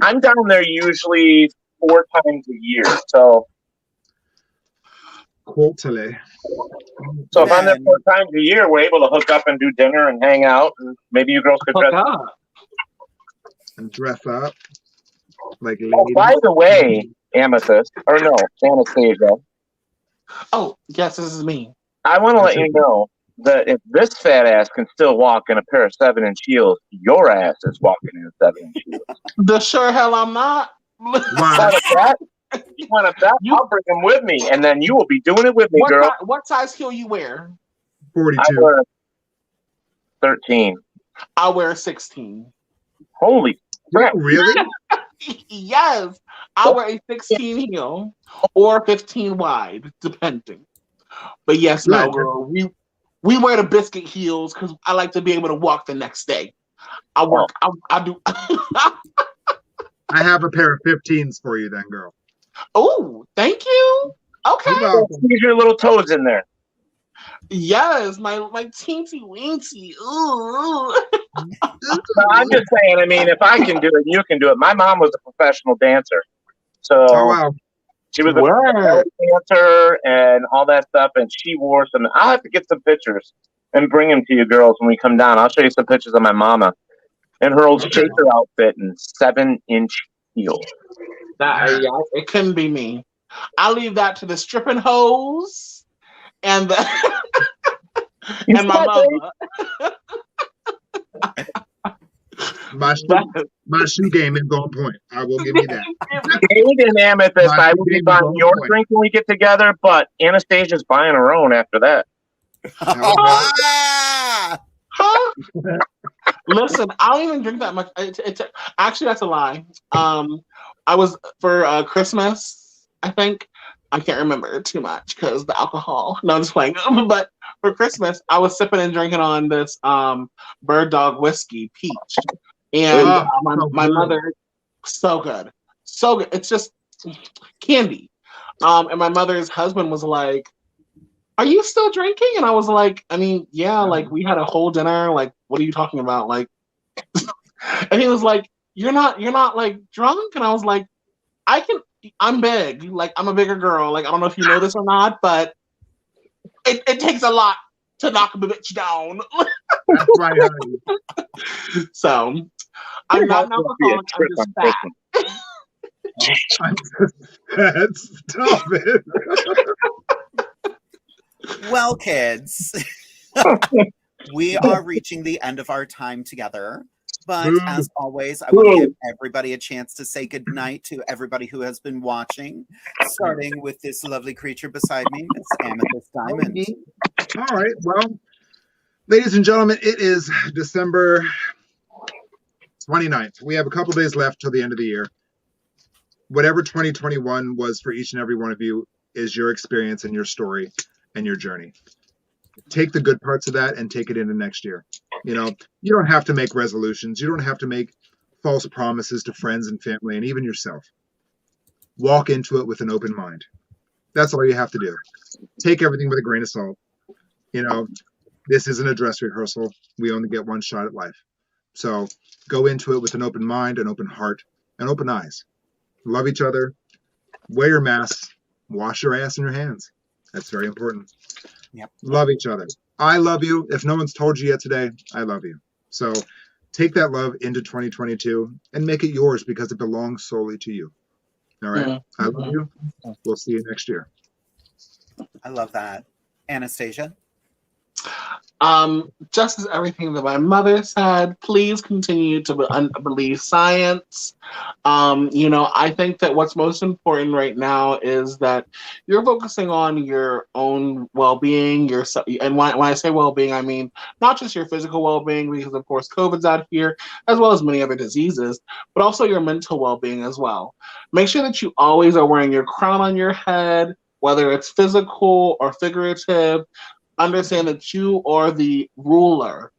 I'm down there usually 4 times a year. So, quarterly. So if I'm there 4 times a year, we're able to hook up and do dinner and hang out, and maybe you girls could dress up. And dress up like ladies. Oh, by the way, Amethyst, or no, Anastasia. Oh, yes, this is me. I want to let you know that if this fat ass can still walk in a pair of 7-inch heels, your ass is walking in 7-inch heels. The sure hell I'm not. You want to bet? I'll bring him with me, and then you will be doing it with me, girl. What size heel you wear? 42. I wear 13. I wear 16. Holy crap. Really? Yes. I wear a 16 heel or 15 wide, depending. But yes, no, girl. We wear the biscuit heels because I like to be able to walk the next day. I work. I do. I have a pair of 15s for you then, girl. Oh, thank you. Okay. Squeeze your little toes in there. Yes, my teensy weensy. Ooh. I'm just saying, I mean, if I can do it, you can do it. My mom was a professional dancer. So she was a professional dancer and all that stuff, and she wore some. I'll have to get some pictures and bring them to you girls when we come down. I'll show you some pictures of my mama and her old shaker outfit and 7-inch heels. Yeah, it couldn't be me. I'll leave that to the stripping hoes and the and my mama. My shoe game is on point. I will give you that. Jade and Amethyst, I will be buying your drink when we get together, but Anastasia's buying her own after that. Listen, I don't even drink that much. Actually, that's a lie. I was for Christmas, I think. I can't remember too much because the alcohol. No, I'm just playing. But for Christmas, I was sipping and drinking on this Bird Dog whiskey, peach, and my mother, so good. It's just candy. And my mother's husband was like, "Are you still drinking?" And I was like, "I mean, yeah. Like we had a whole dinner. Like, what are you talking about? Like," and he was like, you're not like drunk? And I was like, I'm big. Like, I'm a bigger girl. Like, I don't know if you know this or not, but it takes a lot to knock a bitch down. That's right, honey. So, I'm not an alcoholic. I'm just fat. I'm just fat. Stop it. Well, kids, we are reaching the end of our time together. But as always, I want to give everybody a chance to say goodnight to everybody who has been watching, starting with this lovely creature beside me, Miss Amethyst Diamond. All right. Well, ladies and gentlemen, it is December 29th. We have a couple days left till the end of the year. Whatever 2021 was for each and every one of you is your experience and your story and your journey. Take the good parts of that and take it into next year. You know, you don't have to make resolutions. You don't have to make false promises to friends and family and even yourself. Walk into it with an open mind. That's all you have to do. Take everything with a grain of salt. You know, this isn't a dress rehearsal. We only get one shot at life. So go into it with an open mind, an open heart, and open eyes. Love each other. Wear your masks. Wash your ass and your hands. That's very important. Yep. Love each other. I love you. If no one's told you yet today, I love you. So take that love into 2022 and make it yours because it belongs solely to you. All right. Mm-hmm. I love you. We'll see you next year. I love that. Anastasia? Just as everything that my mother said, please continue to believe science. You know, I think that what's most important right now is that you're focusing on your own well-being, and when I say well-being, I mean not just your physical well-being, because of course COVID's out here, as well as many other diseases, but also your mental well-being as well. Make sure that you always are wearing your crown on your head, whether it's physical or figurative. Understand that you are the ruler.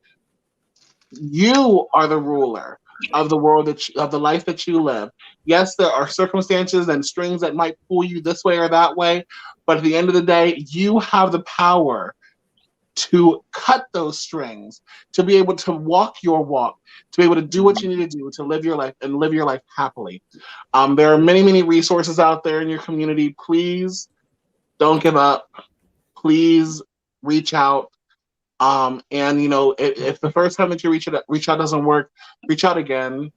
You are the ruler of the world, of the life that you live. Yes, there are circumstances and strings that might pull you this way or that way, but at the end of the day, you have the power to cut those strings, to be able to walk your walk, to be able to do what you need to do to live your life and live your life happily. There are many, many resources out there in your community. Please don't give up. Please reach out. And you know, if the first time that you reach out doesn't work, reach out again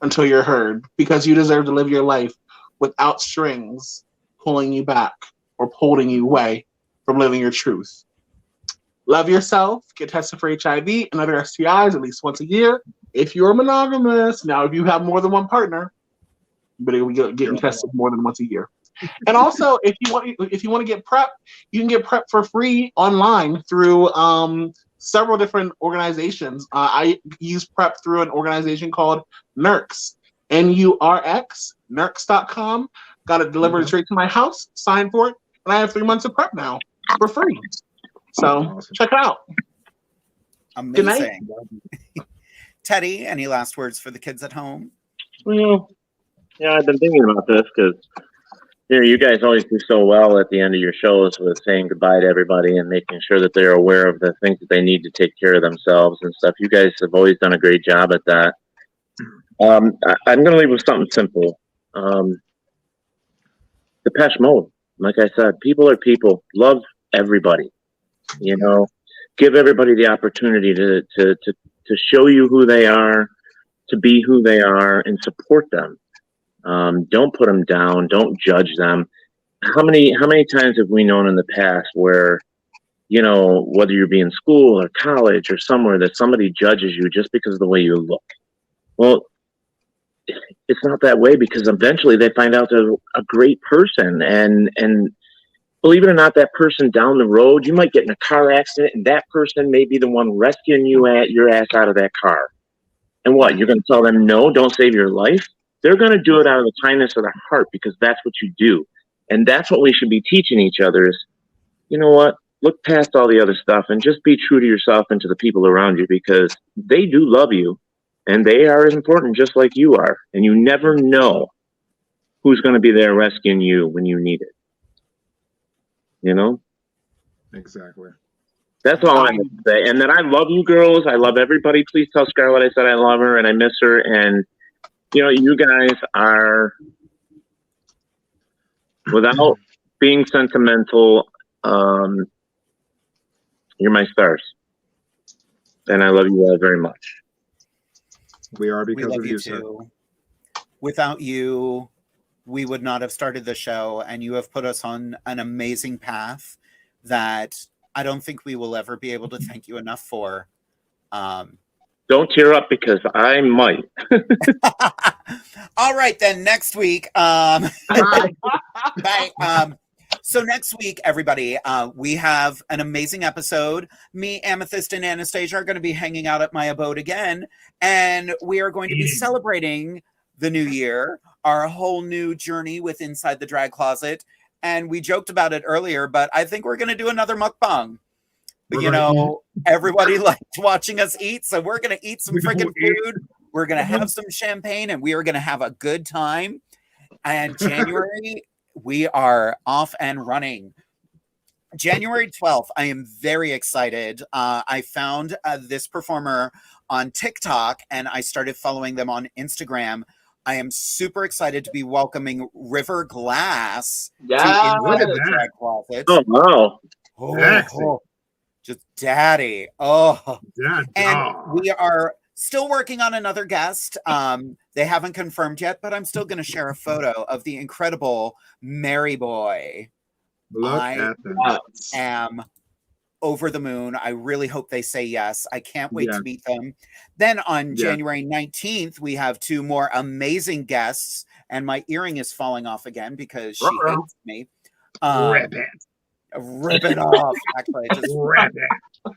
until you're heard, because you deserve to live your life without strings pulling you back or holding you away from living your truth. Love yourself, get tested for HIV and other STIs at least once a year. If you're monogamous, now if you have more than one partner, you better be getting tested more than once a year. And also, if you want to get PrEP, you can get PrEP for free online through several different organizations. I use PrEP through an organization called NURX, NURX, NURX.com. Got it delivered straight to my house, signed for it, and I have 3 months of PrEP now for free. So check it out. Amazing. Teddy, any last words for the kids at home? Well, yeah, I've been thinking about this because you guys always do so well at the end of your shows with saying goodbye to everybody and making sure that they're aware of the things that they need to take care of themselves and stuff. You guys have always done a great job at that. I'm going to leave with something simple. Depeche Mode. Like I said, people are people. Love everybody. You know, give everybody the opportunity to show you who they are, to be who they are, and support them. Don't put them down. Don't judge them. How many times have we known in the past where, you know, whether you're being in school or college or somewhere, that somebody judges you just because of the way you look? Well, it's not that way, because eventually they find out they're a great person, and believe it or not, that person down the road, you might get in a car accident and that person may be the one rescuing your ass out of that car. And what, you're going to tell them, no, don't save your life? They're going to do it out of the kindness of their heart, because that's what you do. And that's what we should be teaching each other is, you know what, look past all the other stuff and just be true to yourself and to the people around you, because they do love you and they are as important just like you are. And you never know who's going to be there rescuing you when you need it. You know? Exactly. That's all I'm going to say. And then I love you girls. I love everybody. Please tell Scarlett I said I love her and I miss her. And, you guys are, without being sentimental, you're my stars. And I love you all very much. We are because we love of you you, sir. too. Without you, we would not have started the show, and you have put us on an amazing path that I don't think we will ever be able to thank you enough for. Don't tear up because I might. All right, then next week. Bye. So next week, everybody, we have an amazing episode. Me, Amethyst, and Anastasia are going to be hanging out at my abode again, and we are going to be celebrating the new year, our whole new journey with Inside the Drag Closet. And we joked about it earlier, but I think we're going to do another mukbang. Everybody liked watching us eat, so we're going to eat some freaking food. We're going to have some champagne, and we are going to have a good time. And January, we are off and running. January 12th, I am very excited. I found this performer on TikTok, and I started following them on Instagram. I am super excited to be welcoming River Glass to Inside the Drag Closet. Oh, wow. Just daddy. Oh. And we are still working on another guest. They haven't confirmed yet, but I'm still going to share a photo of the incredible Mary Boy. I am over the moon. I really hope they say yes. I can't wait to meet them. Then on January 19th, we have two more amazing guests, and my earring is falling off again because she hates me. Rip it off. Actually,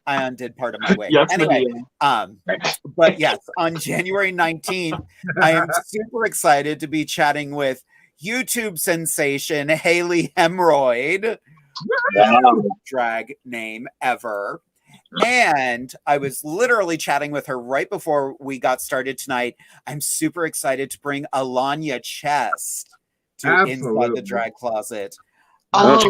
I undid part of my wig. Anyway, but yes, on January 19th, I am super excited to be chatting with YouTube sensation Haley Hemorrhoid. Drag name ever. And I was literally chatting with her right before we got started tonight. I'm super excited to bring Alanya Chest to Inside the Drag Closet. And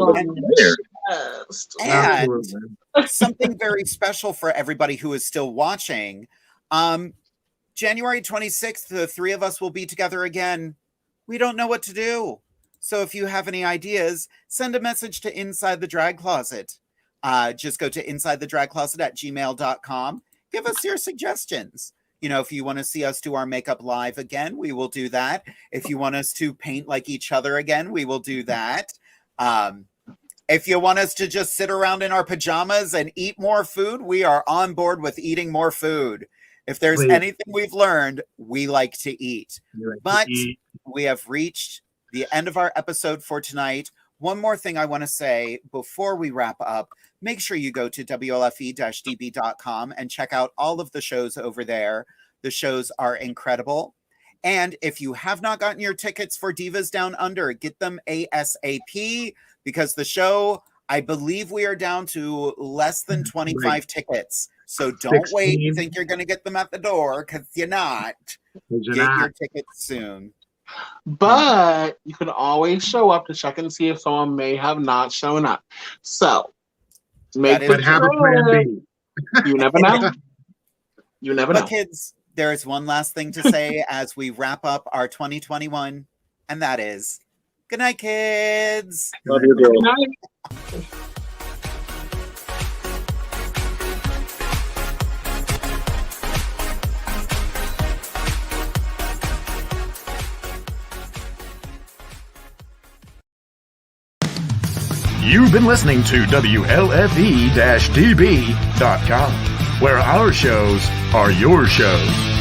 something very special for everybody who is still watching. January 26th, the three of us will be together again. We don't know what to do. So if you have any ideas, send a message to Inside the Drag Closet. Just go to InsideTheDragCloset@gmail.com. Give us your suggestions. If you want to see us do our makeup live again, we will do that. If you want us to paint like each other again, we will do that. If you want us to just sit around in our pajamas and eat more food, we are on board with eating more food. If there's anything we've learned, we like to eat. But we have reached the end of our episode for tonight. One more thing I want to say before we wrap up, make sure you go to WLFE-DB.com and check out all of the shows over there. The shows are incredible. And if you have not gotten your tickets for Divas Down Under, get them ASAP, because the show, I believe we are down to less than 25 tickets. So don't wait and think you're going to get them at the door, because you're not. Get your tickets soon. But you can always show up to check and see if someone may have not shown up. So make the have a plan B. You never know. You never know. But kids, there is one last thing to say as we wrap up our 2021, and that is, good night, kids. Love you, girl. Good night. You've been listening to WLFE-DB.com, where our shows are your shows.